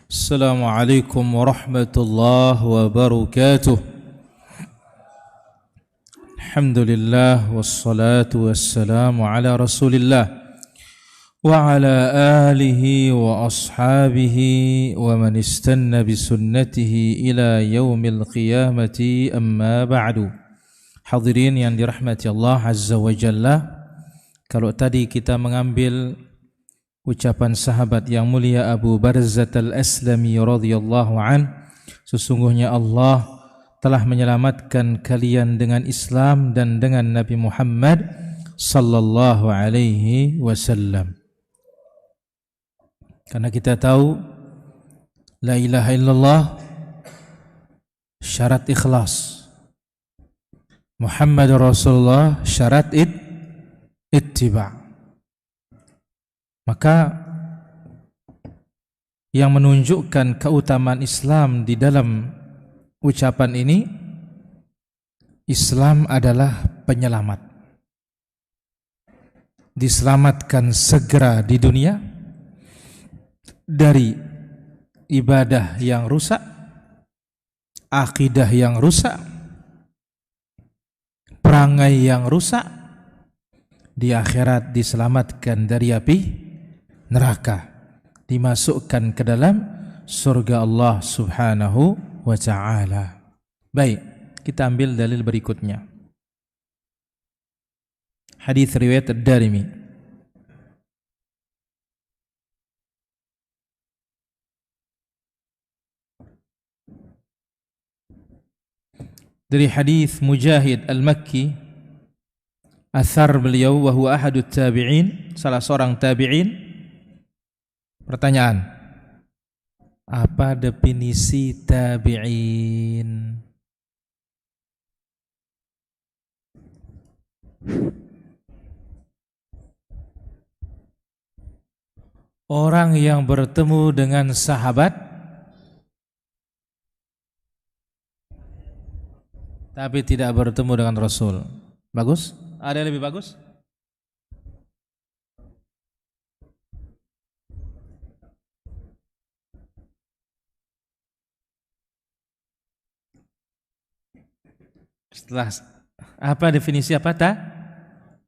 Assalamualaikum warahmatullahi wabarakatuh. Alhamdulillah wassalatu wassalamu ala Rasulillah wa ala alihi wa ashabihi wa man istanna bi sunnatihi ila yaumil qiyamati, amma ba'du. Hadirin yang dirahmati Allah Azza wa Jalla, kalau tadi kita mengambil ucapan sahabat yang mulia Abu Barzah al-Aslami radhiyallahu an, sesungguhnya Allah telah menyelamatkan kalian dengan Islam dan dengan Nabi Muhammad sallallahu alaihi wasallam. Karena kita tahu la ilaha illallah syarat ikhlas, Muhammad Rasulullah syarat ittiba'. Maka yang menunjukkan keutamaan Islam di dalam ucapan ini, Islam adalah penyelamat. Diselamatkan segera di dunia dari ibadah yang rusak, akidah yang rusak, perangai yang rusak. Di akhirat diselamatkan dari api neraka, dimasukkan ke dalam surga Allah Subhanahu wa ta'ala. Baik, kita ambil dalil berikutnya. Hadis riwayat Ad-Darimi. Dari hadis Mujahid Al-Makki, athar beliau, wa huwa ahadut tabi'in, salah seorang tabi'in. Pertanyaan, apa definisi tabi'in? Orang yang bertemu dengan sahabat tapi tidak bertemu dengan Rasul. Bagus? Ada yang lebih bagus? Setelah apa definisi apa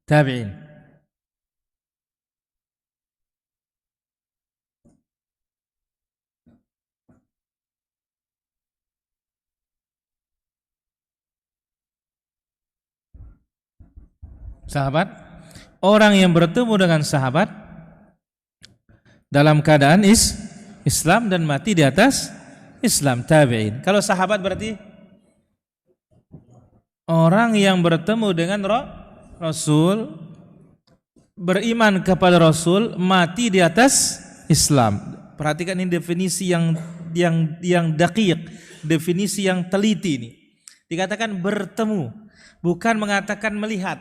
tabi'in? Sahabat, orang yang bertemu dengan sahabat dalam keadaan Islam dan mati di atas Islam, tabi'in. Kalau sahabat berarti orang yang bertemu dengan Rasul, beriman kepada Rasul, mati di atas Islam. Perhatikan ini definisi yang daqiq, definisi yang teliti ini. Dikatakan bertemu, bukan mengatakan melihat.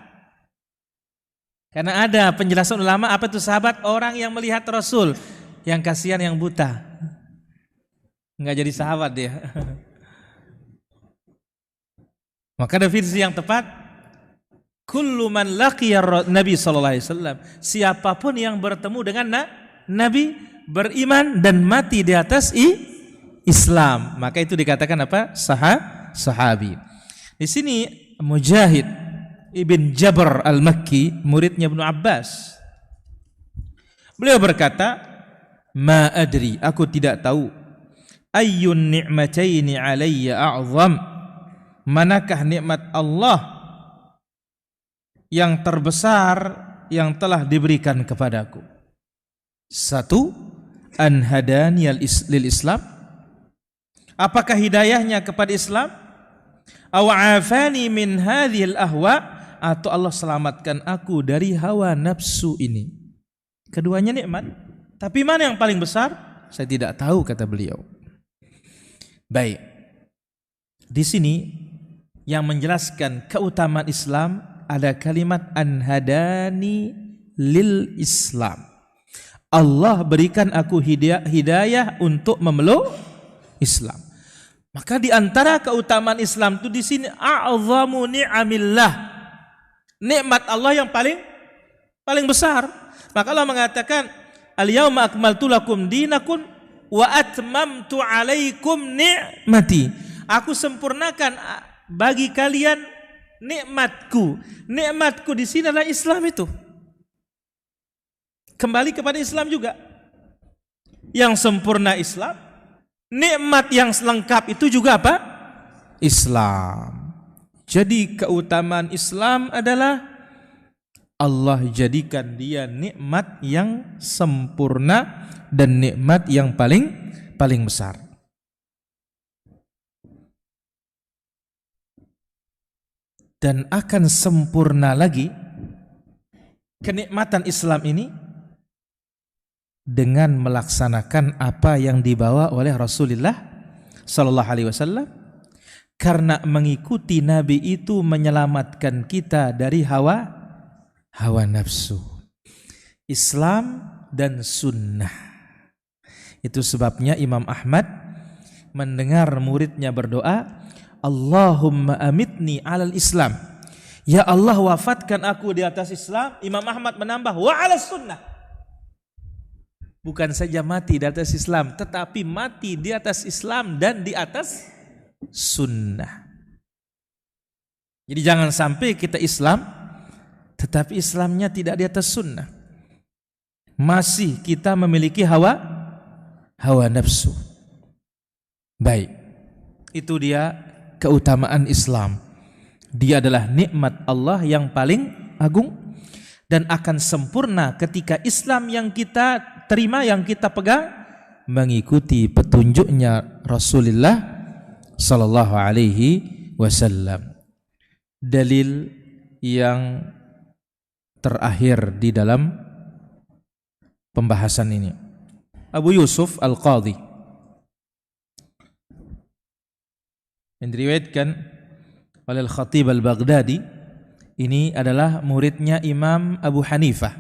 Karena ada penjelasan ulama, apa itu sahabat? Orang yang melihat Rasul, yang kasihan yang buta. Enggak jadi sahabat dia. Maka definisi yang tepat, kullu man laqiya Nabi sallallahu alaihi wasallam, siapapun yang bertemu dengan Nabi, beriman dan mati di atas Islam, maka itu dikatakan apa? Sahabi. Di sini Mujahid Ibn Jabr Al-Makki, muridnya Ibnu Abbas, beliau berkata, ma adri, aku tidak tahu, ayyun ni'mataini alayya a'zam, manakah nikmat Allah yang terbesar yang telah diberikan kepadaku. Satu, an hadaniyal lil Islam, apakah hidayahnya kepada Islam, aw afani min hadhil ahwa, atau Allah selamatkan aku dari hawa nafsu ini. Keduanya nikmat, tapi mana yang paling besar? Saya tidak tahu, kata beliau. Baik, di sini yang menjelaskan keutamaan Islam ada kalimat an hadani lil Islam. Allah berikan aku hidayah untuk memeluk Islam. Maka di antara keutamaan Islam itu di sini a'zamu ni'amillah, nikmat Allah yang paling besar. Maka Allah mengatakan al-yauma akmaltu lakum dinakum wa atmamtu 'alaikum ni'mati. Aku sempurnakan bagi kalian nikmatku. Nikmatku di sini adalah Islam itu. Kembali kepada Islam juga. Yang sempurna Islam, nikmat yang lengkap itu juga apa? Islam. Jadi keutamaan Islam adalah Allah jadikan dia nikmat yang sempurna dan nikmat yang paling besar. Dan akan sempurna lagi kenikmatan Islam ini dengan melaksanakan apa yang dibawa oleh Rasulullah sallallahu alaihi wasallam, karena mengikuti Nabi itu menyelamatkan kita dari hawa nafsu. Islam dan sunnah. Itu sebabnya Imam Ahmad mendengar muridnya berdoa, Allahumma amitni alal Islam. Ya Allah, wafatkan aku di atas Islam. Imam Ahmad menambah wa alas sunnah. Bukan saja mati di atas Islam, tetapi mati di atas Islam dan di atas sunnah. Jadi jangan sampai kita Islam, tetapi Islamnya tidak di atas sunnah. Masih kita memiliki hawa nafsu. Baik, itu dia keutamaan Islam. Dia adalah nikmat Allah yang paling agung dan akan sempurna ketika Islam yang kita terima, yang kita pegang mengikuti petunjuknya Rasulullah sallallahu alaihi wasallam. Dalil yang terakhir di dalam pembahasan ini, Abu Yusuf Al-Qadhi yang diriwayatkan oleh Al-Khatib Al-Baghdadi. Ini adalah muridnya Imam Abu Hanifah,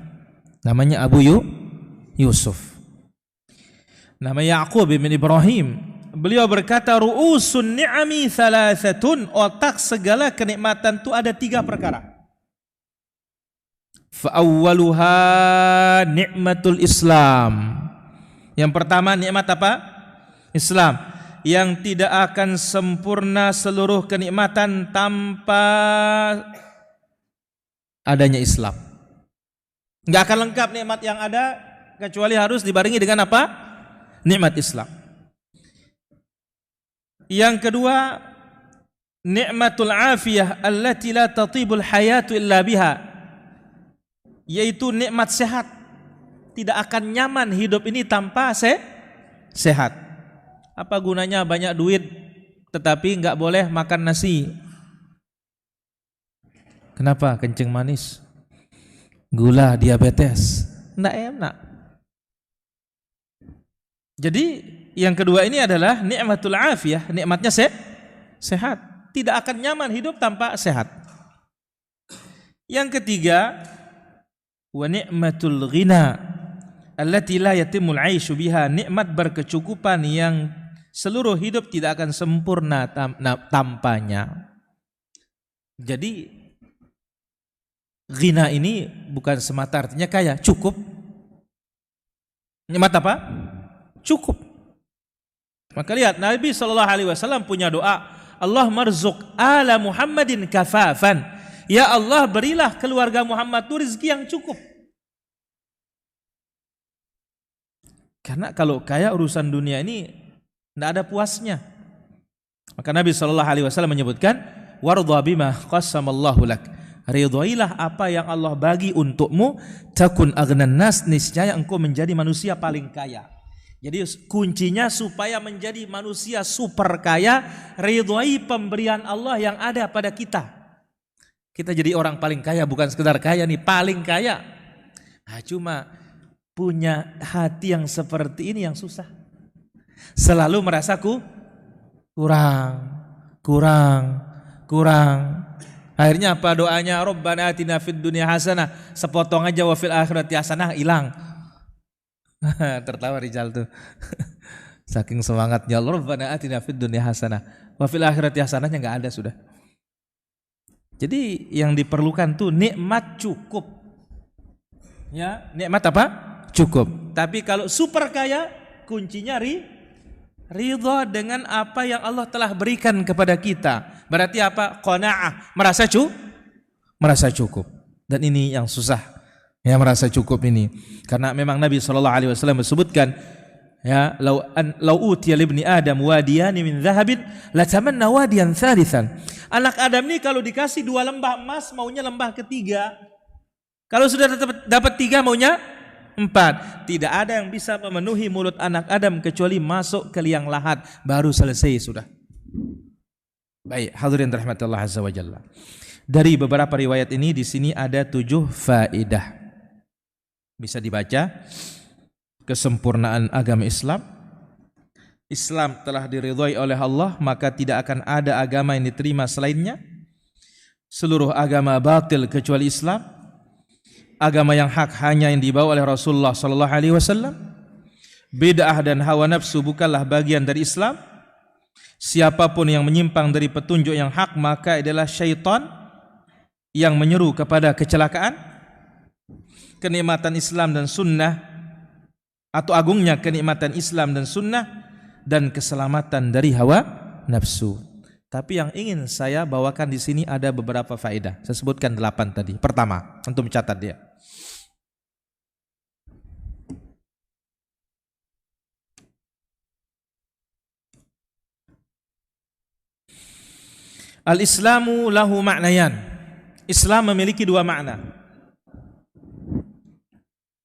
namanya Abu Yusuf. Nama Ya'qub bin Ibrahim. Beliau berkata, ru'usun ni'ami thalathatun, otak segala kenikmatan itu ada 3 perkara. Fa'awwaluha ni'matul Islam. Yang pertama nikmat apa? Islam. Yang tidak akan sempurna seluruh kenikmatan tanpa adanya Islam. Enggak akan lengkap nikmat yang ada kecuali harus dibarengi dengan apa? Nikmat Islam. Yang kedua, nikmatul afiyah allati la tatibul hayatu illa biha, yaitu nikmat sehat. Tidak akan nyaman hidup ini tanpa sehat. Apa gunanya banyak duit tetapi enggak boleh makan nasi? Kenapa? Kencing manis, gula, diabetes, enggak enak. Jadi yang kedua ini adalah nikmatul afiyah, nikmatnya sehat. Tidak akan nyaman hidup tanpa sehat. Yang ketiga, wa ni'matul ghina allati la yatimul 'aisyu biha, nikmat berkecukupan yang seluruh hidup tidak akan sempurna tanpanya. Jadi ghina ini bukan semata artinya kaya, cukup. Nikmat apa? Cukup. Maka lihat Nabi SAW punya doa, Allah marzuq ala Muhammadin kafafan. Ya Allah, berilah keluarga Muhammad itu rezeki yang cukup. Karena kalau kaya urusan dunia ini tidak ada puasnya. Maka Nabi SAW menyebutkan, warda bima qassamallahu lak, ridhoilah apa yang Allah bagi untukmu, takun aghnan nas, niscaya engkau menjadi manusia paling kaya. Jadi kuncinya supaya menjadi manusia super kaya, ridhoi pemberian Allah yang ada pada kita. Kita jadi orang paling kaya, bukan sekedar kaya nih, paling kaya. Nah, cuma punya hati yang seperti ini yang susah. Selalu merasa kurang. Akhirnya apa doanya? Rabbana atina fid dunya hasanah, sepotong aja, wa fil akhirati hasanah, hilang. Tertawa Rijal tuh. Saking semangatnya, Rabbana atina fid dunya hasanah wa fil akhirati hasanahnya enggak ada sudah. Jadi yang diperlukan tuh nikmat cukup. Ya, nikmat apa? Cukup. Tapi kalau super kaya, kuncinya ridha dengan apa yang Allah telah berikan kepada kita. Berarti apa? Qanaah, merasa cukup. Dan ini yang susah, ya, merasa cukup ini. Karena memang Nabi SAW menyebutkan, ya, lau utiya libni Adam wadiyani min dhahabin latamanna wadiyan thalithan. Anak Adam ini kalau dikasih 2 lembah emas maunya lembah ketiga. Kalau sudah dapat 3 maunya 4. Tidak ada yang bisa memenuhi mulut anak Adam kecuali masuk ke liang lahat, baru selesai sudah. Baik, hadirin rahmatullah azza wa jalla. Dari beberapa riwayat ini di sini ada 7 faedah. Bisa dibaca. Kesempurnaan agama Islam. Islam telah diridhai oleh Allah, maka tidak akan ada agama yang diterima selainnya. Seluruh agama batil kecuali Islam. Agama yang hak hanya yang dibawa oleh Rasulullah sallallahu alaihi wasallam. Bid'ah dan hawa nafsu bukanlah bagian dari Islam. Siapapun yang menyimpang dari petunjuk yang hak maka adalah syaitan yang menyeru kepada kecelakaan. Kenikmatan Islam dan sunnah, atau agungnya kenikmatan Islam dan sunnah, dan keselamatan dari hawa nafsu. Tapi yang ingin saya bawakan di sini ada beberapa faedah. Saya sebutkan 8 tadi. Pertama, untuk mencatat dia. Al-Islamu lahu ma'nayan. Islam memiliki 2 makna.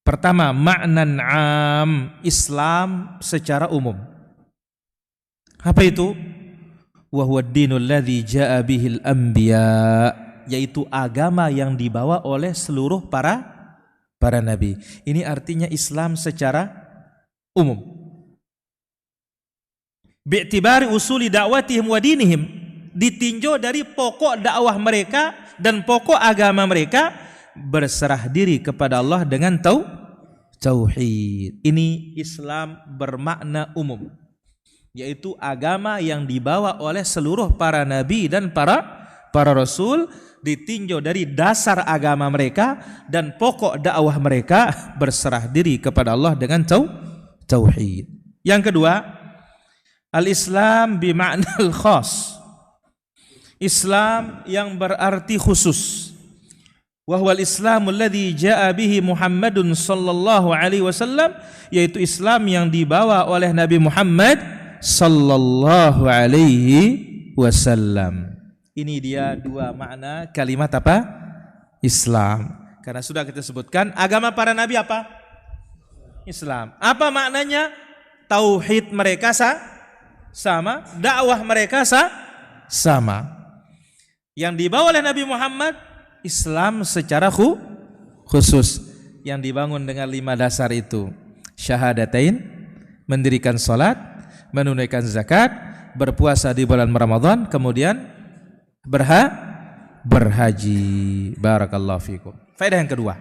Pertama, ma'nan 'am, Islam secara umum. Apa itu? Wa huwa ad-dinul ladzi jaa'a bihil anbiya, yaitu agama yang dibawa oleh seluruh para nabi. Ini artinya Islam secara umum. Bi'tibari usuli da'watihim wa dinihim, ditinjau dari pokok dakwah mereka dan pokok agama mereka, berserah diri kepada Allah dengan tauhid. Ini Islam bermakna umum, yaitu agama yang dibawa oleh seluruh para nabi dan para rasul, ditinjau dari dasar agama mereka dan pokok dakwah mereka, berserah diri kepada Allah dengan tauhid. Yang kedua, al-Islam bima'nal khas, Islam yang berarti khusus. Wa huwal Islamul ladzi jaa'a bihi Muhammadun sallallahu alaihi wasallam, yaitu Islam yang dibawa oleh Nabi Muhammad sallallahu alaihi wasallam. Ini dia 2 makna kalimat apa? Islam. Karena sudah kita sebutkan agama para nabi apa? Islam. Apa maknanya? Tauhid mereka sama, dakwah mereka sama. Yang dibawa oleh Nabi Muhammad Islam secara khusus, yang dibangun dengan 5 dasar itu: syahadatain, mendirikan salat, menunaikan zakat, berpuasa di bulan Ramadan, kemudian berhaji. Barakallahu fikum. Faedah yang kedua,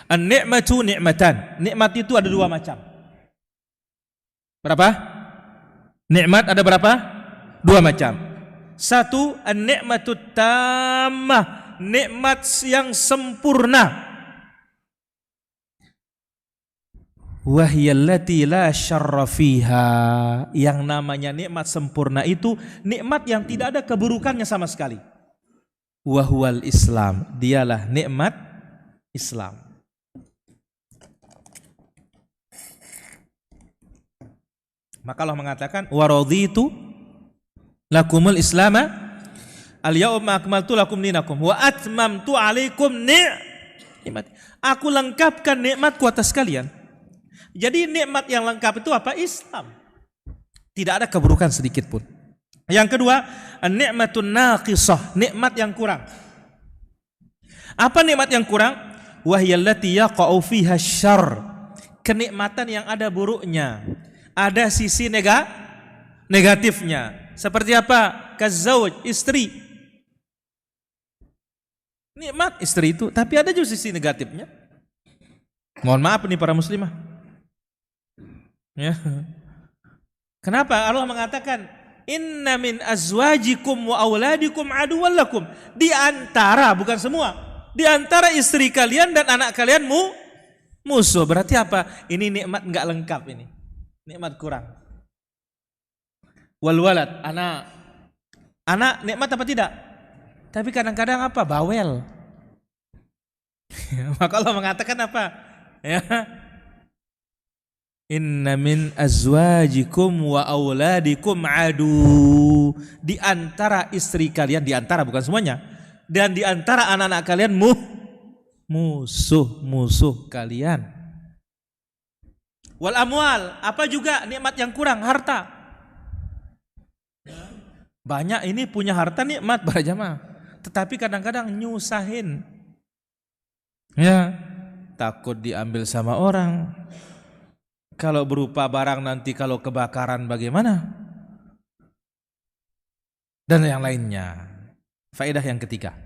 an-ni'matu ni'matan. Nikmat itu ada 2 macam. Berapa? Nikmat ada berapa? 2 macam. 1, an-ni'matut tammah, nikmat yang sempurna. Wahiyallati la syarra fiha, yang namanya nikmat sempurna itu nikmat yang tidak ada keburukannya sama sekali. Wahwal Islam, dialah nikmat Islam. Maka Allah mengatakan, wa raditu lakumul islama al-yawma akmaltu lakum dinakum wa atmamtu alaikum ni'mati. Aku lengkapkan nikmatku atas kalian. Jadi nikmat yang lengkap itu apa? Islam. Tidak ada keburukan sedikit pun. Yang kedua, an-ni'matun naqisah, nikmat yang kurang. Apa nikmat yang kurang? Wahiyallati yaqa'u fiha syarr, kenikmatan yang ada buruknya, ada sisi negatifnya. Seperti apa? Kazauj, istri. Nikmat istri itu, tapi ada juga sisi negatifnya. Mohon maaf nih para muslimah. Ya. Kenapa Allah mengatakan inna min azwajikum wa auladikum aduwwan lakum? Di antara, bukan semua, di antara istri kalian dan anak kalian Musuh berarti apa? Ini nikmat enggak lengkap ini. Nikmat kurang. Wal walad, anak. Anak nikmat apa tidak? Tapi kadang-kadang apa? Bawel. Maka Allah mengatakan apa? Ya. Inna min azwajikum wa auladikum adu. Di antara istri kalian, di antara bukan semuanya, dan di antara anak-anak kalian musuh kalian. Wal amwal, apa juga nikmat yang kurang? Harta. Banyak ini punya harta nikmat para jamaah, tetapi kadang-kadang nyusahin. Ya, takut diambil sama orang. Kalau berupa barang nanti kalau kebakaran bagaimana? Dan yang lainnya. Faedah yang ketiga.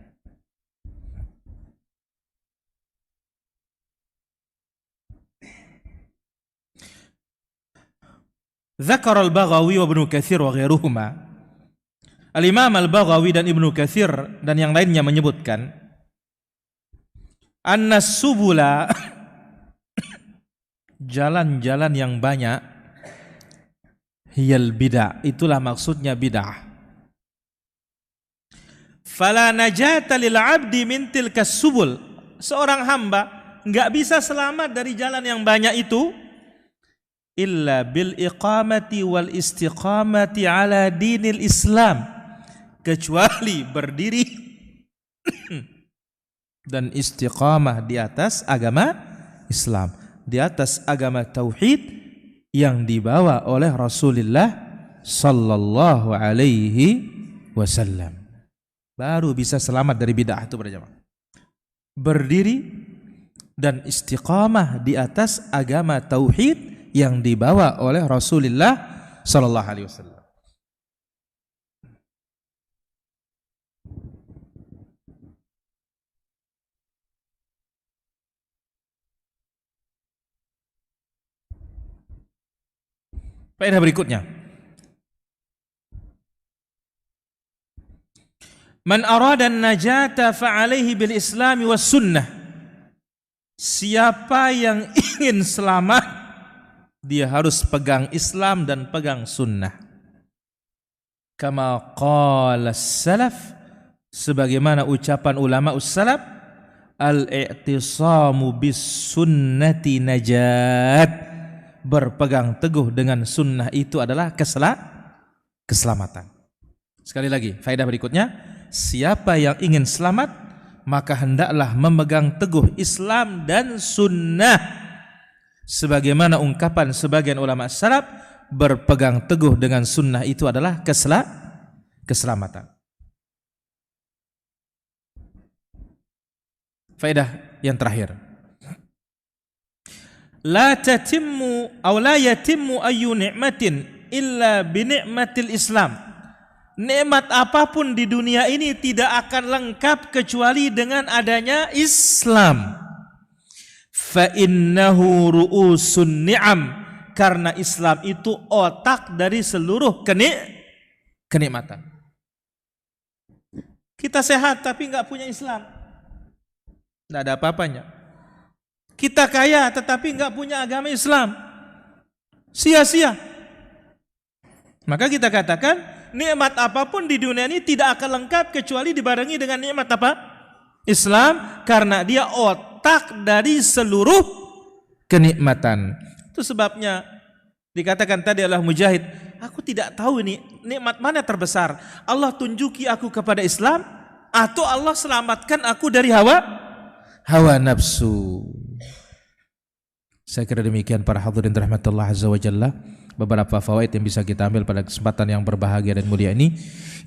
Zakar al-Baghawi wa Ibnu Katsir wa ghairuhuma. Al-Imam al-Baghawi dan Ibnu Katsir dan yang lainnya menyebutkan anna subula jalan-jalan yang banyak hiyal bid'ah, itulah maksudnya bid'ah. Fala najata lil 'abdi min tilkas subul, seorang hamba enggak bisa selamat dari jalan yang banyak itu illa bil iqamati wal istiqamati ala dinil Islam, kecuali berdiri dan istiqamah di atas agama Islam, di atas agama tauhid yang dibawa oleh Rasulullah sallallahu alaihi wasallam. Baru bisa selamat dari bid'ah itu berjamaah. Berdiri dan istiqamah di atas agama tauhid yang dibawa oleh Rasulullah sallallahu alaihi wasallam. Faedah berikutnya. Man arada an-najata fa'alaihi bil Islami was sunnah. Siapa yang ingin selamat, dia harus pegang Islam dan pegang sunnah. Kama qala salaf, sebagaimana ucapan ulama us-salaf, al-i'tisamu bis sunnati najat. Berpegang teguh dengan sunnah itu adalah keselamatan. Sekali lagi, faedah berikutnya, siapa yang ingin selamat maka hendaklah memegang teguh Islam dan sunnah. Sebagaimana ungkapan sebagian ulama salaf, berpegang teguh dengan sunnah itu adalah keselamatan. Faedah yang terakhir. La tatimmu aw la yatimmu ayyu ni'matin illa bi ni'matil Islam. Nikmat apapun di dunia ini tidak akan lengkap kecuali dengan adanya Islam. Fa innahu ru'usun ni'am, karena Islam itu otak dari seluruh kenikmatan. Kita sehat tapi enggak punya Islam, enggak ada apa-apanya. Kita kaya tetapi enggak punya agama Islam, sia-sia. Maka kita katakan nikmat apapun di dunia ini tidak akan lengkap kecuali dibarengi dengan nikmat apa? Islam, karena dia otak dari seluruh kenikmatan. Itu sebabnya dikatakan tadi oleh Mujahid, aku tidak tahu ini nikmat mana terbesar. Allah tunjuki aku kepada Islam atau Allah selamatkan aku dari hawa nafsu. Saya kira demikian para hadirin rahmatullah azza wa jalla, beberapa fawaid yang bisa kita ambil pada kesempatan yang berbahagia dan mulia ini.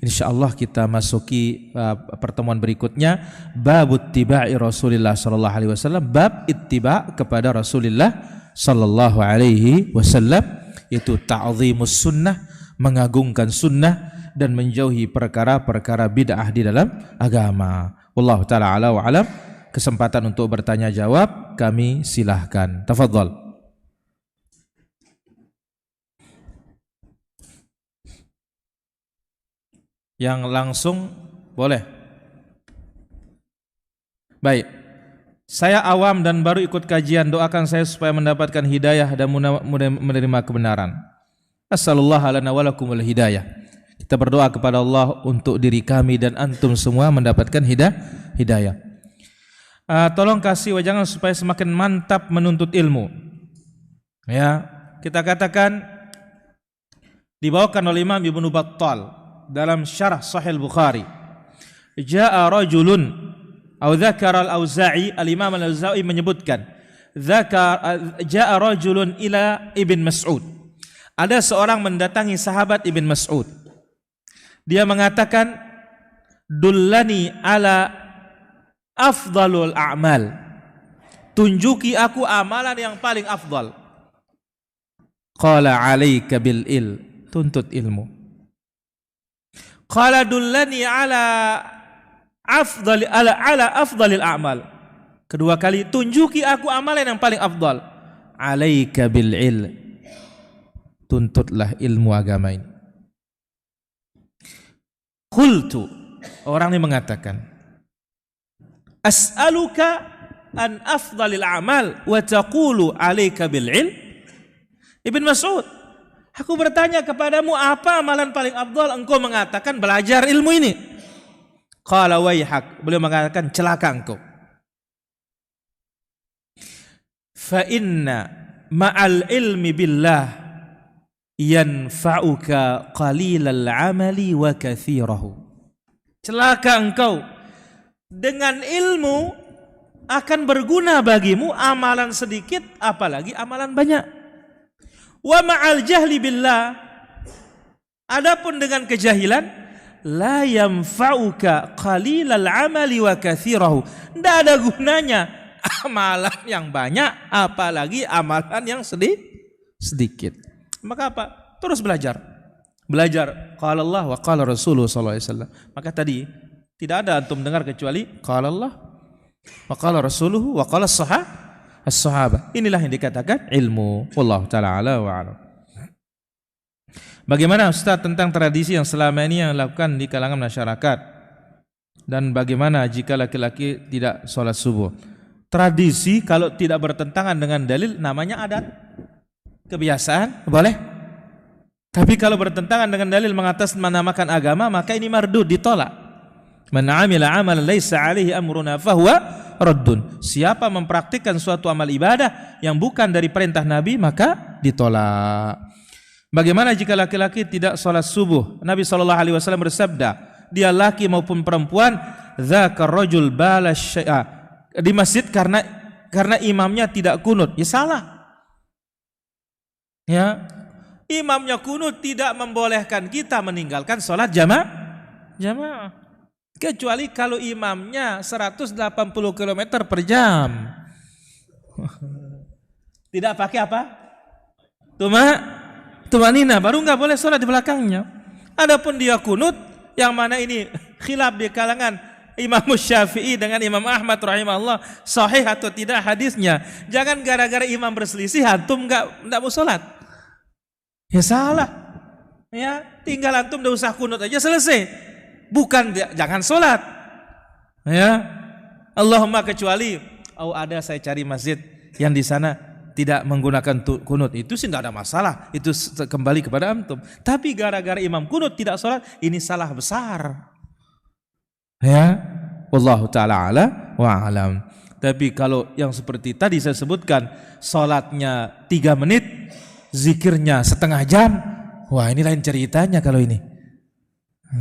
Insyaallah kita masuki pertemuan berikutnya, bab ittiba'i Rasulillah sallallahu alaihi wasallam, bab ittiba' kepada Rasulullah sallallahu alaihi wasallam, itu ta'zimus sunnah, mengagungkan sunnah dan menjauhi perkara-perkara bid'ah di dalam agama. Wallahu taala ala wa alam. Kesempatan untuk bertanya jawab kami silahkan. Tafadhal. Yang langsung boleh. Baik. Saya awam dan baru ikut kajian, doakan saya supaya mendapatkan hidayah dan menerima kebenaran. Assallallahu lana wa lakumul hidayah. Kita berdoa kepada Allah untuk diri kami dan antum semua mendapatkan hidayah. Tolong kasih wejangan supaya semakin mantap menuntut ilmu. Ya, kita katakan dibawakan oleh Imam Ibnu Battal dalam syarah Sahih Bukhari. Ja'a rajulun atau dzakara al-Auza'i, al-Imam al-Auza'i menyebutkan ja'a rajulun ila Ibn Mas'ud. Ada seorang mendatangi sahabat Ibn Mas'ud. Dia mengatakan, dullani ala afdalul a'mal. Tunjuki aku amalan yang paling afdal. Qala 'alaika bil tuntut ilmu. Qala dullani ala afdalil a'mal. Kedua kali, tunjuki aku amalan yang paling afdal. 'Alaika bil tuntutlah ilmu agama ini. Qultu, orang ini mengatakan, as'aluka an afdalil a'mal wa taqulu 'alaika bil Ibn Mas'ud, aku bertanya kepadamu apa amalan paling afdal, engkau mengatakan belajar ilmu ini. Qala waihak, beliau mengatakan celaka engkau. Fa inna ma'al ilmi billah yanfa'uka qalilal amali wa katsirahu. Celaka engkau, dengan ilmu akan berguna bagimu amalan sedikit apalagi amalan banyak. Wa ma'al jahli billah, adapun dengan kejahilan, la yanfa'uka qalilal amali wa katsirahu. Tidak ada gunanya amalan yang banyak apalagi amalan yang sedikit. Maka apa? Terus belajar. Belajar qala Allah wa qala Rasulullah sallallahu alaihi wasallam. Maka tadi tidak ada antum dengar kecuali qala Allah wa qala Rasuluhu wa qala as-sahabah. Inilah yang dikatakan ilmu. Wallahu taala ala wa alam. Bagaimana Ustaz tentang tradisi yang selama ini yang dilakukan di kalangan masyarakat? Dan bagaimana jika laki-laki tidak sholat subuh? Tradisi kalau tidak bertentangan dengan dalil namanya adat. Kebiasaan boleh, tapi kalau bertentangan dengan dalil mengatasnamakan agama maka ini mardud, ditolak. Man 'amila 'amalan laisa 'alaihi amruna fahuwa raddun. Siapa mempraktikkan suatu amal ibadah yang bukan dari perintah Nabi maka ditolak. Bagaimana jika laki-laki tidak sholat subuh? Nabi SAW bersabda, dia laki maupun perempuan, dzakar rajul bala syai'a, di masjid karena imamnya tidak kunut. Ya salah. Ya, imamnya kunut tidak membolehkan kita meninggalkan sholat jamaah. Kecuali kalau imamnya 180 km per jam. Tidak pakai apa? Tumanina, baru nggak boleh sholat di belakangnya. Adapun dia kunut, yang mana ini khilaf di kalangan Imam Syafi'i dengan Imam Ahmad rahimahullah, sahih atau tidak hadisnya. Jangan gara-gara imam berselisih antum nggak mau sholat. Ya salah. Ya, tinggal antum enggak usah kunut aja selesai. Bukan jangan sholat. Ya. Allahumma kecuali ada saya cari masjid yang di sana tidak menggunakan kunut, itu sih tidak ada masalah. Itu kembali kepada antum. Tapi gara-gara imam kunut tidak sholat, ini salah besar. Ya. Wallahu taala ala wa alam. Tapi kalau yang seperti tadi saya sebutkan, sholatnya 3 menit, zikirnya setengah jam, wah ini lain ceritanya kalau ini.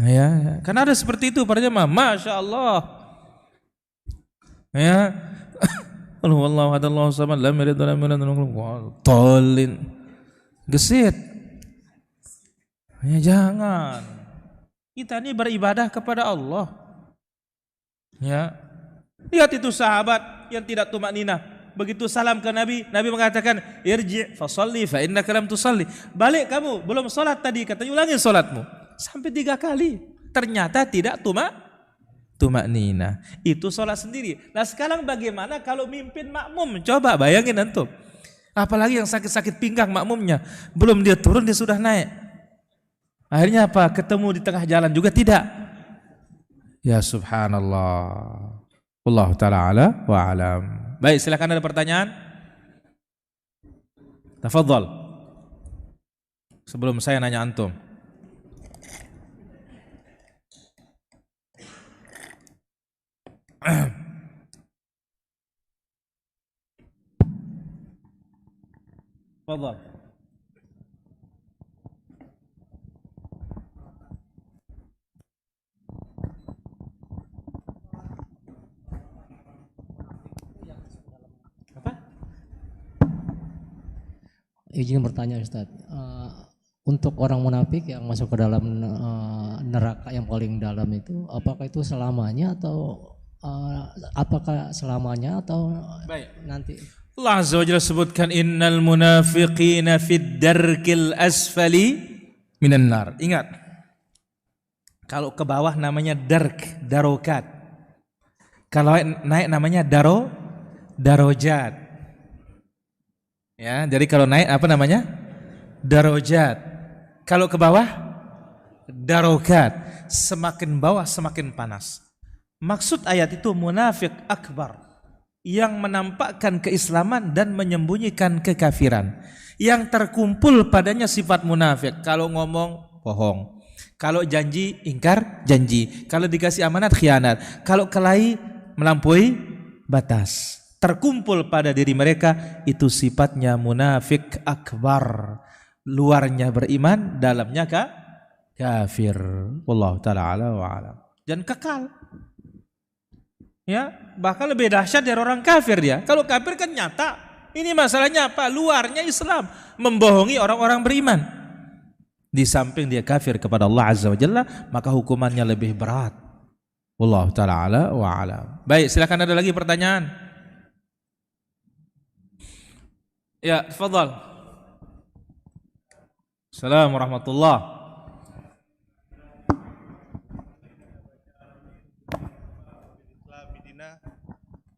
Ya, karena ada seperti itu para jemaah, masya Allah. Ya, Allahu adallahu samad lam yalid wa lam yulad tolin, gesit. Ya jangan. Kita ini beribadah kepada Allah. Ya, lihat itu sahabat yang tidak tumakninah. Begitu salam ke Nabi, Nabi mengatakan, irji' fasalli fa innaka lam tusalli. Balik kamu, belum salat tadi, katanya ulangi salatmu. Sampai 3 kali. Ternyata tidak tumaknina. Itu salat sendiri. Nah sekarang bagaimana kalau mimpin makmum? Coba bayangin antum. Apalagi yang sakit-sakit pinggang makmumnya, belum dia turun dia sudah naik. Akhirnya apa? Ketemu di tengah jalan juga tidak. Ya subhanallah. Wallahu taala ala wa alam. Baik, silakan ada pertanyaan. Tafadhal. Sebelum saya nanya antum. Tafadhal. Izin bertanya Ustaz, untuk orang munafik yang masuk ke dalam neraka yang paling dalam itu, apakah itu selamanya atau Baik. nanti? Allah Azza wa Jalla sebutkan innal munafiqina fid darkil asfali minan nar. Ingat, kalau ke bawah namanya dark, darokat. Kalau naik namanya darojat. Ya, jadi kalau naik apa namanya? Darojat. Kalau ke bawah darokat. Semakin bawah semakin panas. Maksud ayat itu munafik akbar yang menampakkan keislaman dan menyembunyikan kekafiran. Yang terkumpul padanya sifat munafik. Kalau ngomong bohong. Kalau janji ingkar janji. Kalau dikasih amanat khianat. Kalau kelahi melampaui batas. Terkumpul pada diri mereka itu sifatnya munafik akbar. Luarnya beriman, dalamnya kafir. Wallahu taala ala wa alam. Dan kekal. Ya, bahkan lebih dahsyat dari orang kafir dia. Kalau kafir kan nyata. Ini masalahnya apa? Luarnya Islam, membohongi orang-orang beriman. Di samping dia kafir kepada Allah Azza wa Jalla, maka hukumannya lebih berat. Wallahu taala ala wa alam. Baik, silakan ada lagi pertanyaan. Ya, tafadhal. Assalamualaikum warahmatullahi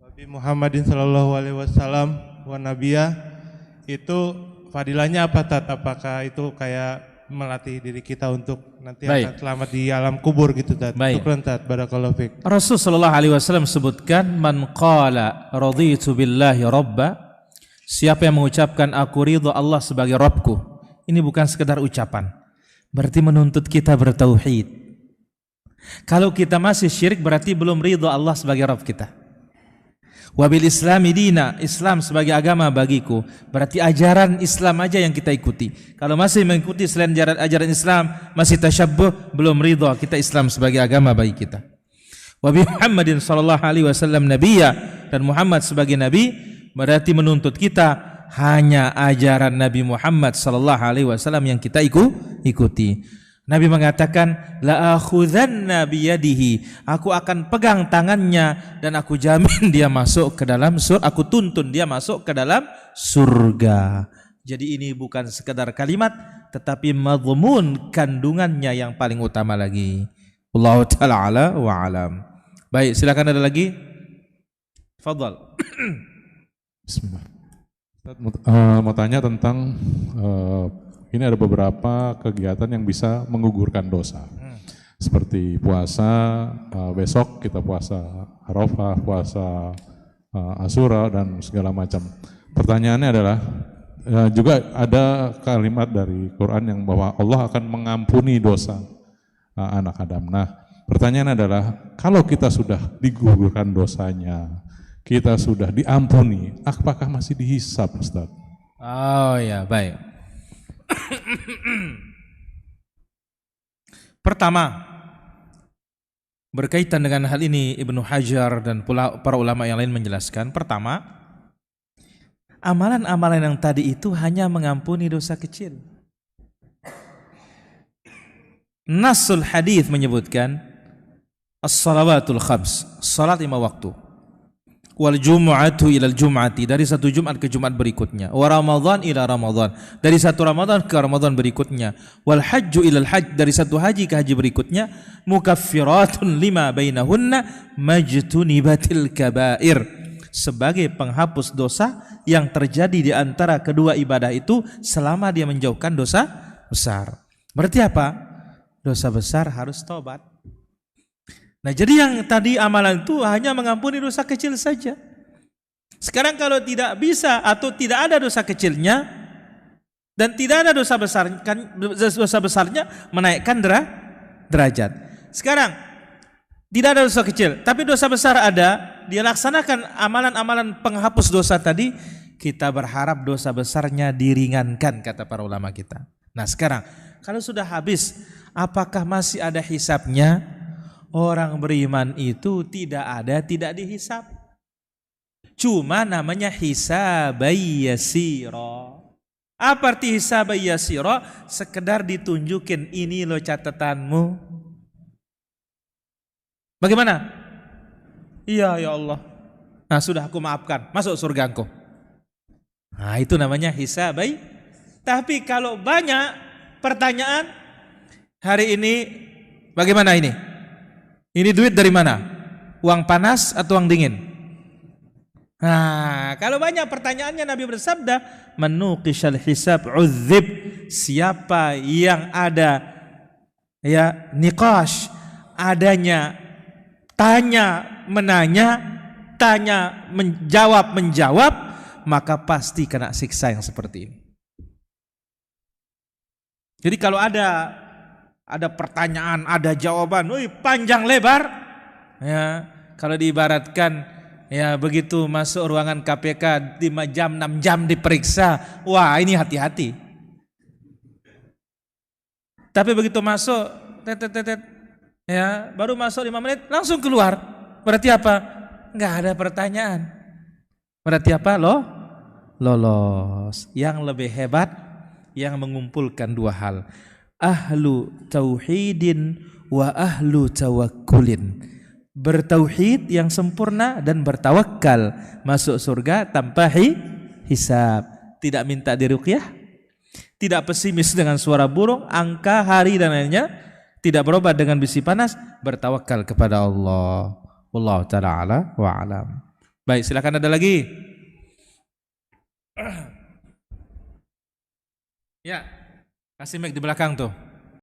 Nabi Muhammadin sallallahu alaihi wasallam wa nabiyah, itu fadilahnya apa Tat? Apakah itu kayak melatih diri kita untuk nanti akan selamat di alam kubur gitu Tat? Syukran Tat, barakallahu fiik. Rasul sallallahu alaihi wasallam sebutkan man qala raditu billahi rabba, siapa yang mengucapkan aku ridho Allah sebagai Rabbku. Ini bukan sekedar ucapan, berarti menuntut kita bertauhid. Kalau kita masih syirik berarti belum ridho Allah sebagai Rabb kita. Wabil islami dina, Islam sebagai agama bagiku, berarti ajaran Islam aja yang kita ikuti. Kalau masih mengikuti selain ajaran Islam, masih tasyabbuh, belum ridho kita Islam sebagai agama bagi kita. Wabi Muhammadin sallallahu alaihi wasallam nabiyya, dan Muhammad sebagai nabi, berarti menuntut kita hanya ajaran Nabi Muhammad sallallahu alaihi wasallam yang kita ikuti. Nabi mengatakan la akhudhanna biyadihi, aku akan pegang tangannya dan aku jamin dia masuk ke dalam surga, aku tuntun dia masuk ke dalam surga. Jadi ini bukan sekedar kalimat tetapi madmun kandungannya yang paling utama lagi. Wallahu taala ala wa alam. Baik, silakan ada lagi. Fadhal. Bismillah. Ustaz, mau tanya tentang ini ada beberapa kegiatan yang bisa menggugurkan dosa. Seperti puasa, besok kita puasa Arafah, puasa Asyura dan segala macam. Pertanyaannya adalah juga ada kalimat dari Quran yang bahwa Allah akan mengampuni dosa anak Adam. Nah, pertanyaan adalah kalau kita sudah digugurkan dosanya, kita sudah diampuni, apakah masih dihisab, Ustaz? Oh ya, baik. Pertama, berkaitan dengan hal ini Ibnu Hajar dan pula para ulama yang lain menjelaskan. Pertama, amalan-amalan yang tadi itu hanya mengampuni dosa kecil. Nasul hadis menyebutkan as-salawatul khams, salat 5 waktu. Wal jumu'atu ilal jum'ati, dari satu Jumat ke Jumat berikutnya. Wa Ramadan ila Ramadan, dari satu Ramadan ke Ramadan berikutnya. Wal hajju ilal hajj, dari satu haji ke haji berikutnya. Mukaffiratun lima bainahunna majtunibatil kabair, sebagai penghapus dosa yang terjadi di antara kedua ibadah itu selama dia menjauhkan dosa besar. Berarti apa? Dosa besar harus tobat. Nah, jadi yang tadi amalan itu hanya mengampuni dosa kecil saja. Sekarang kalau tidak bisa atau tidak ada dosa kecilnya dan tidak ada dosa besarnya menaikkan derajat. Sekarang tidak ada dosa kecil, tapi dosa besar ada, dia laksanakan amalan-amalan penghapus dosa tadi, kita berharap dosa besarnya diringankan kata para ulama kita. Nah, sekarang kalau sudah habis, apakah masih ada hisabnya? Orang beriman itu tidak dihisab. Cuma namanya hisabai yasira. Apa arti hisabai yasira? Sekedar ditunjukin, ini lo catatanmu. Bagaimana? Iya ya Allah. Nah, sudah aku maafkan, masuk surga engkau. Nah, itu namanya hisabai. Tapi kalau banyak pertanyaan, hari ini bagaimana ini? Ini duit dari mana? Uang panas atau uang dingin? Nah, kalau banyak pertanyaannya Nabi bersabda, "Manuqishal hisab udzib." Siapa yang ada ya niqash, adanya tanya menanya, tanya menjawab, maka pasti kena siksa yang seperti ini. Jadi kalau ada pertanyaan, ada jawaban, panjang lebar, ya kalau diibaratkan ya begitu masuk ruangan KPK 5 jam 6 jam diperiksa, wah ini hati-hati. Tapi begitu masuk, ya baru masuk 5 menit langsung keluar, berarti apa? Nggak ada pertanyaan. Berarti apa? Lolos. Yang lebih hebat yang mengumpulkan dua hal. Ahlu tauhidin wa ahlu tawakkulin. Bertauhid yang sempurna dan bertawakal, masuk surga tanpa hisab. Tidak minta diruqyah, tidak pesimis dengan suara burung, angka, hari dan lainnya, tidak berobat dengan bisi panas, bertawakal kepada Allah. Wallahu ta'ala ala wa alam. Baik, silakan, ada lagi? Ya, kasih mic di belakang tuh.